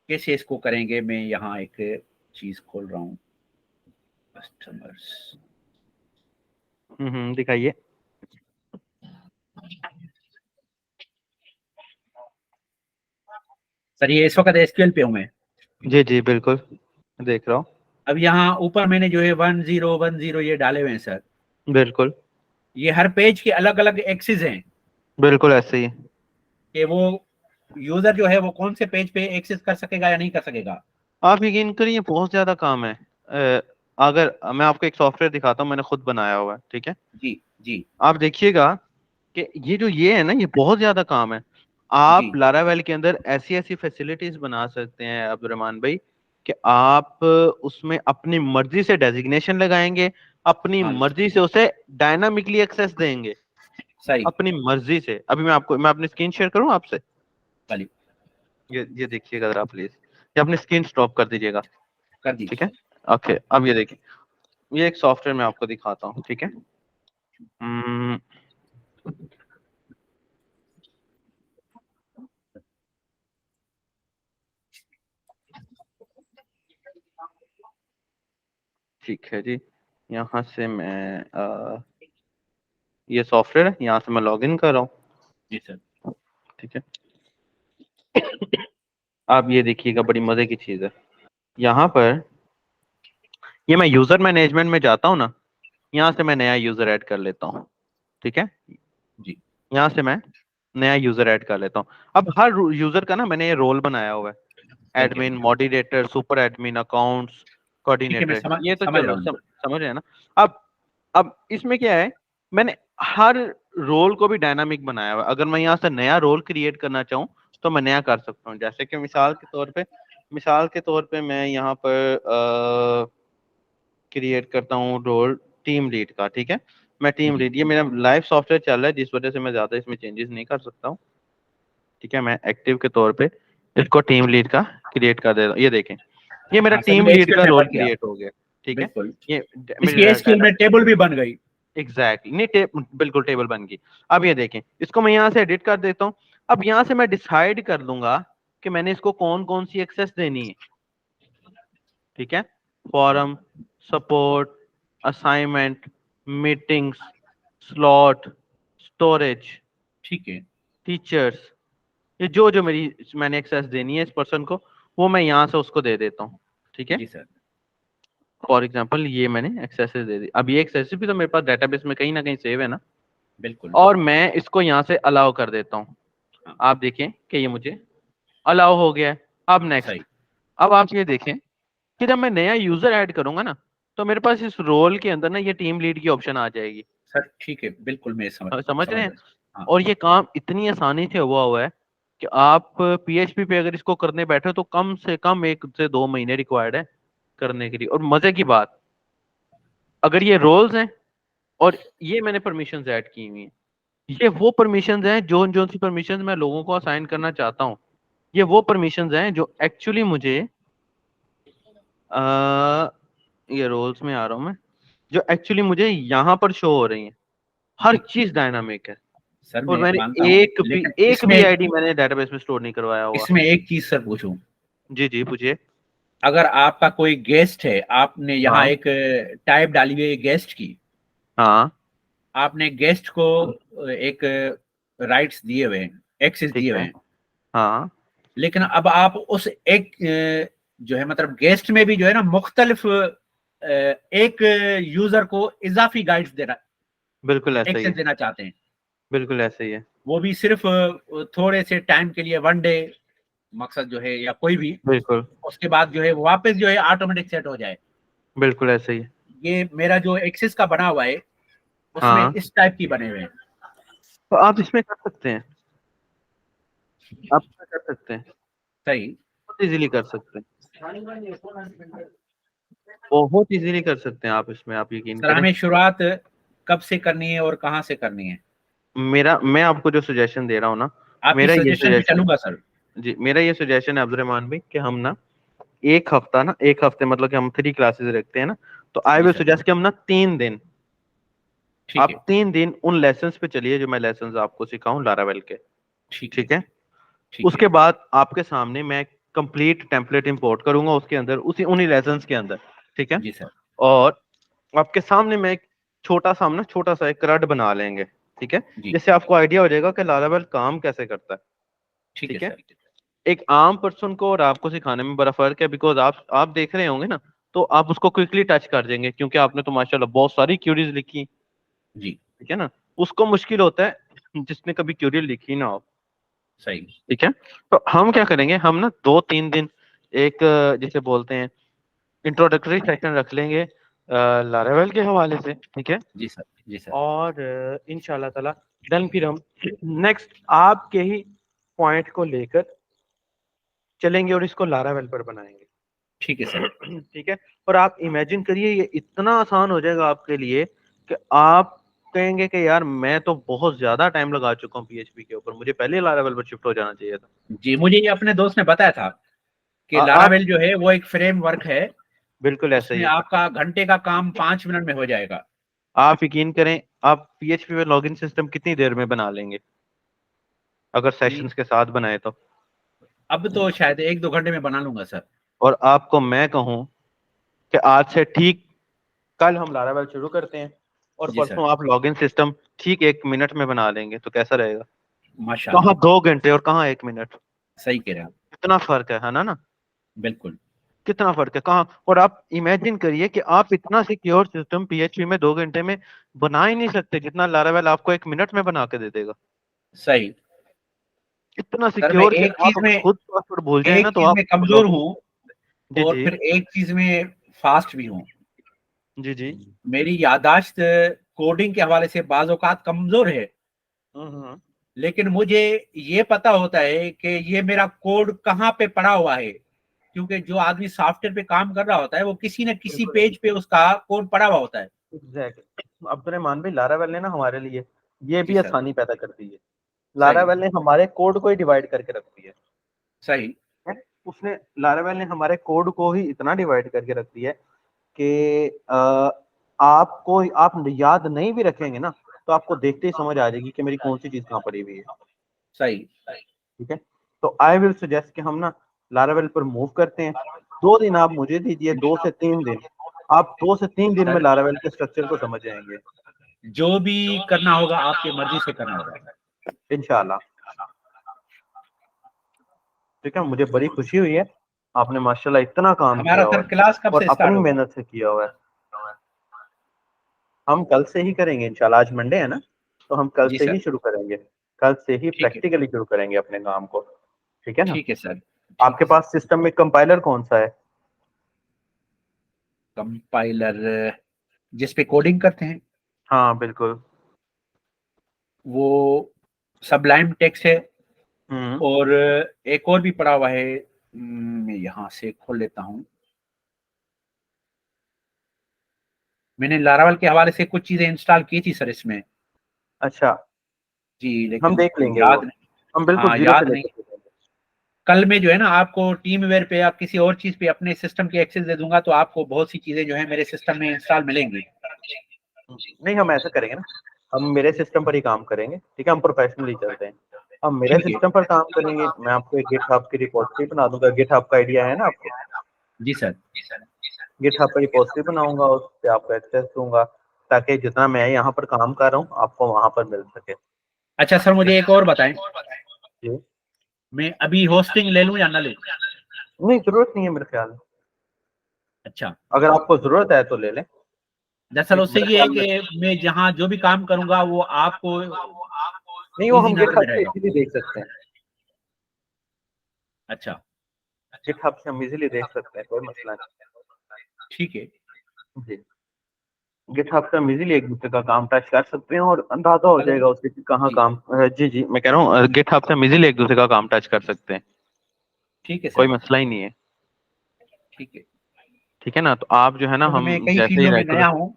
कैसे इसको करेंगे। मैं यहाँ एक चीज खोल रहा हूँ, कस्टमर्स। दिखाइए। सर ये इस वक्त एसक्यूएल पे हूँ मैं। जी जी बिल्कुल, देख रहा हूँ। अब यहाँ ऊपर मैंने जो है 1010 ये डाले हुए हैं सर। बिल्कुल। ये हर पेज के अलग अलग एक्सिस हैं बिल्कुल ऐसे ही। कि वो यूजर जो है वो कौन से पेज पे एक्सेस कर सकेगा या नहीं कर सकेगा। आप यकीन करिए, बहुत ज्यादा काम है। अगर मैं आपको एक सॉफ्टवेयर दिखाता हूँ, मैंने खुद बनाया हुआ है, ठीक है। जी। जी। आप देखिएगा कि ये जो ये है ना, ये बहुत ज्यादा काम है। जी। आप लारावेल के अंदर ऐसी ऐसी फैसिलिटीज बना सकते हैं अब्दुलरहमान भाई, कि आप उसमें अपनी मर्जी से डेजिग्नेशन लगाएंगे, अपनी हाँ मर्जी से उसे डायनामिकली एक्सेस देंगे, सही। अपनी मर्जी से। अभी मैं अपनी स्क्रीन शेयर करूं आपसे? चलिए ये देखिएगा जरा प्लीज, ये अपनी स्क्रीन स्टॉप कर दीजिएगा, कर ठीक दीजिए। है। ओके, अब ये देखिए, ये एक सॉफ्टवेयर मैं आपको दिखाता हूँ, ठीक है। हम्म, ठीक है जी। यहाँ से मैं ये सॉफ्टवेयर है, यहाँ से मैं लॉगिन कर रहा हूँ। जी सर। ठीक है, आप ये देखिएगा, बड़ी मजे की चीज है। यहाँ पर ये मैं यूजर मैनेजमेंट में जाता हूँ ना, यहाँ से मैं नया यूजर ऐड कर लेता हूँ। ठीक है, जी यहाँ से मैं नया यूजर ऐड कर लेता हूँ। अब हर यूजर का ना मैंने ये रोल बनाया हुआ है, okay admin, okay. Moderator, super admin, accounts, ठीक है, मैं कोऑर्डिनेटर, ये तो समझ रहा चलो हूँ। समझ रहे हैं ना। अब इसमें क्या है, मैंने हर रोल को भी डायनामिक बनाया हुआ है। अगर मैं यहाँ से नया रोल क्रिएट करना चाहूँ तो मैं नया कर सकता हूँ। जैसे कि मिसाल के तौर पे मैं यहाँ पर क्रिएट करता हूँ रोल टीम लीड का। ठीक है, मैं टीम जी लीड, ये मेरा लाइव सॉफ्टवेयर चल रहा है जिस वजह से मैं ज्यादा इसमें चेंजेस नहीं कर सकता हूँ। ठीक है, मैं एक्टिव के तौर पे इसको टीम लीड का क्रिएट कर देता हूँ। ये देखें, ये मेरा हाँ सर, टीम मैंने लीड एसक्यूएल का में रोल पढ़ किया। क्रिएट हो गया। ठीक है, बिल्कुल। ये इसकी मेरे एसक्यूएल डाटा, में टेबल भी बन गई। एग्जैक्टली नहीं बिल्कुल टेबल बन गई। अब ये देखें, इसको मैं यहाँ से एडिट कर देता हूँ। अब यहाँ से मैं डिसाइड कर लूंगा कि मैंने इसको कौन कौन सी एक्सेस देनी है। ठीक है, forum, support, assignment, meetings, slot, storage, ठीक है। टीचर्स, ये जो जो मैंने एक्सेस देनी है इस पर्सन को, वो मैं यहाँ से उसको दे देता हूँ। ठीक है, जी सर। फॉर एग्जाम्पल ये मैंने एक्सेसेस दे दी। अब ये एक्सेस भी तो मेरे पास डेटाबेस में कहीं ना कहीं सेव है ना, बिल्कुल। और मैं इसको यहाँ से अलाउ कर देता हूँ। हाँ। आप देखें कि ये मुझे अलाउ हो गया है। अब नेक्स्ट, सही। अब आप ये देखें कि जब मैं नया यूजर ऐड करूंगा ना, तो मेरे पास इस रोल के अंदर ना ये टीम लीड की ऑप्शन आ जाएगी। सर ठीक है, बिल्कुल मैं समझ समझ रहे समझ हैं? रहा हूँ। हाँ। और ये काम इतनी आसानी से हुआ है कि आप पीएचपी पे अगर इसको करने बैठे तो कम से कम 1 से 2 महीने रिक्वायर्ड है करने के लिए। और मजे की बात, अगर ये रोल्स हैं और ये मैंने परमिशंस ऐड की हुई हैं, ये वो परमिशंस हैं जो जो सी परमिशंस मैं लोगों को असाइन करना चाहता हूँ। ये वो परमिशंस हैं जो एक्चुअली मुझे आ, ये रोल्स में आ रहा हूँ मैं, जो एक्चुअली मुझे यहाँ पर शो हो रही हैं। हर ठीक। चीज डायनामिक है। सर और मैं मैंने मानता हूँ, लेकिन एक इसमें भी आईडी मैंने डेटाबेस में स्टोर नहीं करवाया हुआ। इसमें एक चीज सर पूछूं। जी जी पूछिए। अगर आपका कोई गेस्ट है, आपने यहाँ हाँ एक टाइप डाली हुई है गेस्ट की, हाँ आपने गेस्ट को एक राइट्स दिए हुए हैं, एक्सेस ठीक दिए हुए है। हैं, हाँ लेकिन अब आप उस एक जो है मतलब गेस्ट में भी जो है ना मुख्तलिफ एक यूजर को इजाफी गाइड्स देना, बिल्कुल ऐसा ही एक्सेस है, देना चाहते हैं, बिल्कुल ऐसा ही है। वो भी सिर्फ थोड़े से टाइम के लिए, वन डे मकसद जो है, या कोई भी, बिल्कुल उसके बाद जो है वापस जो है ऑटोमेटिक सेट हो जाए। बिल्कुल ऐसा ही है। ये मेरा जो एक्सेस का बना हुआ है उसमें हाँ, इस टाइप की बने हुए हैं। तो आप इसमें कर सकते हैं, आप इसमें कर सकते हैं, सही। बहुत इजीली कर सकते हैं, बहुत इजीली कर सकते हैं आप इसमें, आप यकीन सर करें। हमें शुरुआत कब से करनी है और कहाँ से करनी है? मैं आपको जो सजेशन दे रहा हूँ ना, आपकी मेरा ये सजेशन पे सजेशन, चलूंगा सर। जी मेरा ये सजेशन है अब्दुलरहमान भाई, कि हम ना एक हफ्ते मतलब कि हम 3 क्लासेस रखते हैं ना, तो आई जी विल सर। सजेस्ट कि हम ना 3 दिन, ठीक है। आप 3 दिन उन लेसन्स पे चलिए जो मैं लेसन्स आपको सिखाऊं लारावेल के। ठीक है। ठीक है, ठीक है। उसके बाद आपके सामने मैं कंप्लीट टेम्पलेट इंपोर्ट करूंगा उसके अंदर, उसी उन्हीं लेसन्स के अंदर। ठीक है, जी सर। और आपके सामने मैं एक छोटा सा एक रड बना लेंगे। ठीक है, जी। जिससे आपको आइडिया हो जाएगा कि लारावेल काम कैसे करता है। ठीक है ठीक है, सर। एक आम पर्सन को और आपको सिखाने में बड़ा फर्क है, बिकॉज आप देख रहे होंगे ना, तो आप उसको क्विकली टच कर देंगे क्योंकि आपने तो माशाल्लाह बहुत सारी क्यूरीज लिखी। जी। ठीक है ना, उसको मुश्किल होता है जिसने कभी क्यूरी लिखी ना हो। सही। ठीक है, तो हम क्या करेंगे, हम ना 2-3 दिन एक जिसे बोलते हैं इंट्रोडक्टरी सेशन रख लेंगे लारावेल के हवाले से। ठीक है, जी सर। जी सर। और इंशाल्लाह ताला देन फिर हम नेक्स्ट आपके ही पॉइंट को लेकर चलेंगे और इसको लारावेल पर बनाएंगे। ठीक है सर। ठीक है, और आप इमेजिन करिए ये इतना आसान हो जाएगा आपके लिए कि आप कहेंगे कि यार मैं तो बहुत ज्यादा टाइम लगा चुका हूँ पीएचपी के ऊपर, मुझे पहले लारावेल पर शिफ्ट हो जाना चाहिए था। जी, मुझे ये अपने दोस्त ने बताया था कि आप लारावेल जो है वो एक फ्रेमवर्क है, बिल्कुल ऐसा ही उसमें है। आपका घंटे का काम 5 मिनट में हो जाएगा। आप यकीन करें, आप पीएचपी में लॉगिन सिस्टम कितनी देर में बना लेंगे अगर जी, सेशंस के साथ बनाए तो। अब तो शायद 1-2 घंटे में बना लूंगा सर। और आपको मैं कहूं कि आज से ठीक कल हम लारावेल शुरू करते हैं। और जी सर, परसों आप लॉगिन सिस्टम ठीक 1 मिनट में बना लेंगे तो कैसा रहेगा? माशाल्लाह, कहाँ 2 घंटे और कहाँ 1 मिनट, सही कह रहे हैं आप, कितना फर्क है ना? बिल्कुल, कितना फर्क है कहाँ। और आप इमेजिन करिए कि आप इतना सिक्योर सिस्टम पीएचपी में 2 घंटे में बना ही नहीं सकते जितना लारावेल आपको 1 मिनट में बना के दे देगा। सही। इतना सर मैं सिक्योर कि आप अगर खुद पासवर्ड भूल जाए एक ना तो चीज़ आप में कमज़ोर लॉगिन। हूँ जी और जी फिर एक चीज़ में फ़ास्ट भी हूँ। जी जी। मेरी याददाश्त कोडिंग के हवाले से बाज़ औक़ात कमज़ोर है, हम्म। लेकिन मुझे ये पता होता है कि ये मेरा कोड कहाँ पे पड़ा हुआ है, क्योंकि जो आदमी सॉफ्टवेयर पे काम कर रहा होता है, वो किसी न किसी बिल्कुल पेज पे उसका कोड पड़ा हुआ होता है। एग्जैक्टली। अब्दुलरहमान भाई लारावेल ने ना हमारे लिए ये जी भी सर, आसानी पैदा कर दी है। सही, लारावेल ने हमारे कोड को ही डिवाइड करके रख दिया सही, है। उसने लारावेल ने हमारे कोड को ही इतना डिवाइड करके रख दिया है कि आपको आप याद नहीं भी रखेंगे ना तो आपको देखते ही समझ आ जाएगी कि मेरी कौन सी चीज कहाँ पड़ी हुई है। सही, ठीक है, तो आई विल सजेस्ट कि हम ना लारावेल पर मूव करते हैं। 2 दिन आप मुझे दीजिए, 2 से 3 दिन। आप 2 से 3 दिन में सर, लारावेल के स्ट्रक्चर को समझ जाएंगे जो भी करना होगा आपकी मर्ज़ी से करना होगा। इंशाल्लाह। ठीक है, मुझे बड़ी खुशी हुई है, आपने माशाल्लाह इतना काम हमारा किया हुआ सर है क्लास कब और से स्टार्ट अपनी होगा? मेहनत से किया हुआ है। हम कल से ही करेंगे इंशाल्लाह, आज मंडे है ना, तो हम कल जी से सर, ही शुरू करेंगे। कल से ही ठीक है, प्रैक्टिकली शुरू करेंगे अपने काम को। ठीक है ना? ठीक है सर, ठीक आपके है सर। पास सिस्टम में कंपाइलर कौन सा है? कंपाइलर जिस पे कोडिंग करते हैं, हाँ बिल्कुल। वो सबलाइम टेक्स्ट है, हम्म। और एक और भी पड़ा हुआ है, मैं यहाँ से खोल लेता हूँ। मैंने लारावल के हवाले से कुछ चीज़ें इंस्टॉल की थी सर इसमें, अच्छा, जी, हम लेकिन देख लेंगे वो। याद नहीं। हम बिल्कुल हाँ, जीरो से याद नहीं। लेकर के जाएंगे। कल में जो है ना आपको टीम वेयर पे या किसी और चीज़ पे अपने सिस्टम की एक्सेस दे दूंगा, तो आपको बहुत सी चीज़ें जो है मेरे सिस्टम में इंस्टॉल मिलेंगी। नहीं, हम ऐसा करेंगे ना, हम मेरे सिस्टम पर ही काम करेंगे। ठीक है, हम प्रोफेशनली चलते हैं। हम मेरे ठीक है, सिस्टम पर काम करेंगे, मैं आपको एक गिटहब की रिपोजिटरी बना दूंगा। गिटहब का आइडिया है ना आपको? जी सर। गिटहब पर रिपोजिटरी बनाऊंगा, उस पे आपको एक्सेस दूंगा ताकि जितना मैं यहाँ पर काम कर रहा हूँ आपको वहां पर मिल सके। अच्छा सर, मुझे एक और बताएं, जी। मैं अभी होस्टिंग ले लूं या ना लूं? नहीं, जरूरत नहीं है मेरे ख्याल में। अच्छा, अगर आपको जरूरत है तो ले लें। दरअसल उससे मेरे ये है ख्याल में कि मैं जहाँ जो भी काम करूंगा वो आपको नहीं, वो इजी हम नजर गिटहब में से रहेगा। इजीली देख सकते हैं। अच्छा, गिटहब से हम इजीली देख सकते हैं, कोई मसला ठीक है, नहीं। जी, गिटहब से हम इजीली एक दूसरे का काम टच कर सकते हैं और अंदाजा हो हेलो, जाएगा उससे कि कहाँ जी, काम। जी जी, मैं कह रहा हूँ गिटहब से हम इजीली एक दूसरे का काम टच कर सकते हैं, ठीक है कोई सर, मसला ही नहीं है। ठीक है। ठीक है ना, तो आप जो है ना, क्योंकि हम मैं कई जैसे ही फील्डों में रेगुलर। नया हूँ,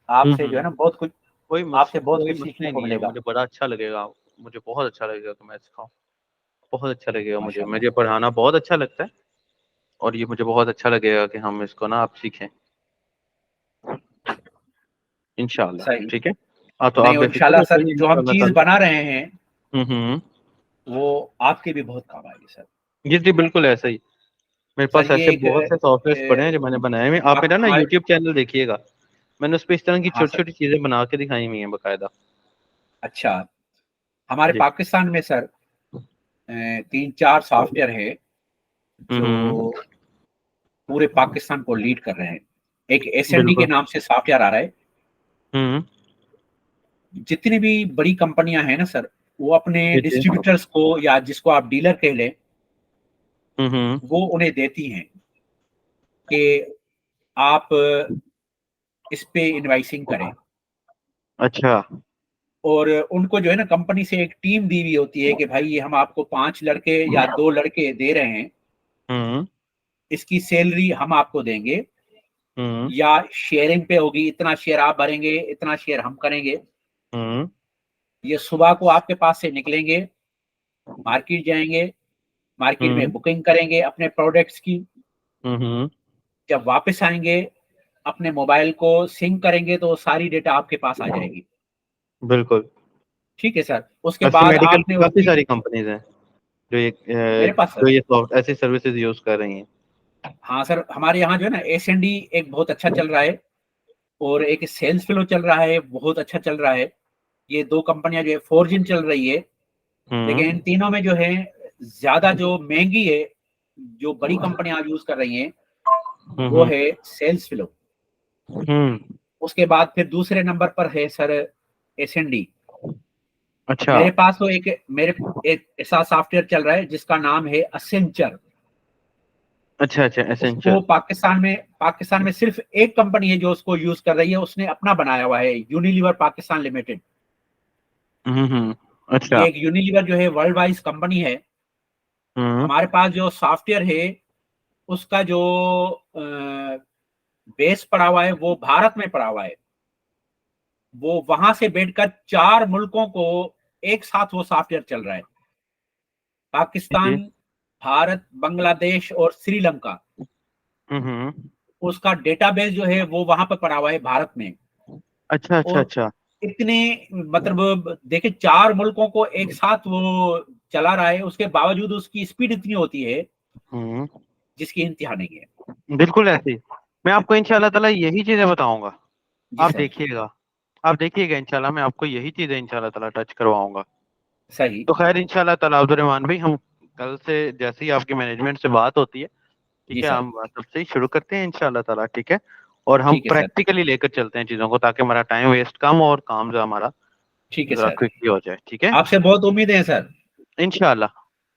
आपसे जो है ना बहुत कुछ, आपसे बहुत कोई कुछ मसला सीखने ही को नहीं है, मिलेगा। मुझे बड़ा अच्छा लगेगा। मुझे बहुत अच्छा लगेगा कि मैं सिखाऊं। बहुत अच्छा लगेगा मुझे माशाल्लाह, मुझे पढ़ाना बहुत अच्छा लगता है। और ये मुझे बहुत अच्छा लगेगा कि हम इसको ना आप सीखें इंशाल्लाह। सही। ठीक है, हाँ तो आप नहीं, और बेफिक्र इंशाल्लाह सर रहिए, जो हम इंशाल्लाह चीज़ कल से। बना रहे हैं हम्म। वो आपके भी बहुत काम आएगी सर। जी जी, बिल्कुल ऐसा ही। मेरे सर पास ये ऐसे एक बहुत से सॉफ्टवेयर पड़े हैं जो मैंने बनाए हुए हैं। आप मेरा ना हमारे, यूट्यूब चैनल देखिएगा, मैंने उस पर इस तरह की हाँ छोटी सर, छोटी चीजें बना के दिखाई हुई हैं बाकायदा। अच्छा, हमारे जी। पाकिस्तान में सर 3-4 सॉफ्टवेयर है हम्म। जो पूरे पाकिस्तान को लीड कर रहे हैं। एक एसएनडी के बिल्कुल। नाम से सॉफ्टवेयर आ रहा है। हम्म। जितनी भी बड़ी कंपनियां हैं ना सर, वो अपने जी जी। डिस्ट्रीब्यूटर्स को या जिसको आप डीलर कह लें, हम्म। वो उन्हें देती हैं कि आप इस पे इनवाइसिंग करें। अच्छा। और उनको जो है ना कंपनी से एक टीम दी हुई होती है कि भाई ये हम आपको 5 लड़के या 2 लड़के दे रहे हैं, हम्म। इसकी सैलरी हम आपको देंगे, हम्म। या शेयरिंग पे होगी, इतना शेयर आप भरेंगे, इतना शेयर हम करेंगे। हम्म। ये सुबह को आपके पास से निकलेंगे, मार्केट जाएंगे, मार्केट में हम्म। बुकिंग करेंगे अपने प्रोडक्ट्स की। हम्म। जब वापस आएंगे, अपने मोबाइल को सिंक करेंगे तो सारी डेटा आपके पास आ जाएगी। बिल्कुल। ठीक है सर, उसके ऐसी बाद मेडिकल की आपने काफी उसकी, सारी कंपनीज हैं जो ये मेरे पास जो सर, ये सॉफ्ट ऐसी सर्विसेज यूज कर रही हैं। हाँ सर, हमारे यहाँ जो है ना एस एंड डी एक बहुत अच्छा चल रहा है। और एक सेल्स फ्लो चल रहा है, बहुत अच्छा चल रहा है। ये दो कंपनियां जो है फोर्जिन चल रही है। लेकिन इन तीनों में जो है ज्यादा जो महंगी है, जो बड़ी कंपनियां यूज कर रही हैं, वो है सेल्स फ्लो। उसके बाद फिर दूसरे नंबर पर है सर एसएनडी। अच्छा मेरे पास तो एक ऐसा सॉफ्टवेयर चल रहा है जिसका नाम है असेंचर। अच्छा अच्छा उसको एसेंशियल। पाकिस्तान में सिर्फ एक कंपनी है जो उसको यूज कर रही है, उसने अपना बनाया हुआ है, यूनिलीवर पाकिस्तान लिमिटेड। अच्छा। ये एक यूनिलीवर जो है वर्ल्ड वाइज कंपनी है। हमारे पास जो सॉफ्टवेयर है उसका जो बेस पड़ा हुआ है वो भारत में पड़ा हुआ है। वो वहां से बैठकर 4 मुल्कों को एक साथ वो सॉफ्टवेयर चल रहा है। पाकिस्तान, जी। भारत, बांग्लादेश और श्रीलंका। हम्म। उसका डेटाबेस जो है वो वहां पर पड़ा हुआ है भारत में। अच्छा अच्छा और अच्छा। इतने मतलब देखिए 4 मुल्कों को एक साथ वो चला रहा है, उसके बावजूद उसकी स्पीड इतनी होती है हम्म। जिसकी इंतहा नहीं है। बिल्कुल ऐसे ही। मैं आपको इंशाल्लाह ताला यही चीजें बताऊंगा। जी आप सर। देखिएगा, आप देखिएगा इंशाल्लाह मैं आपको यही चीजें इंशाल्लाह ताला टच करवाऊंगा। सही। तो खैर इंशाल्लाह ताला अब्दुर्रहमान भाई, हम कल से जैसे ही आपकी मैनेजमेंट से बात होती है, जी ठीक है, सर। हम सबसे ही शुरू करते हैं इंशाल्लाह ताला, ठीक है। और हम ठीक है सर। प्रैक्टिकली लेकर चलते हैं चीजों को, ताकि हमारा टाइम वेस्ट कम और काम जो हमारा ठीक है जरा सर। क्विकली हो जाए, ठीक है। आपसे बहुत उम्मीद है सर। इंशाल्लाह।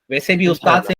वैसे भी उस्ताद से इंशाल्लाह।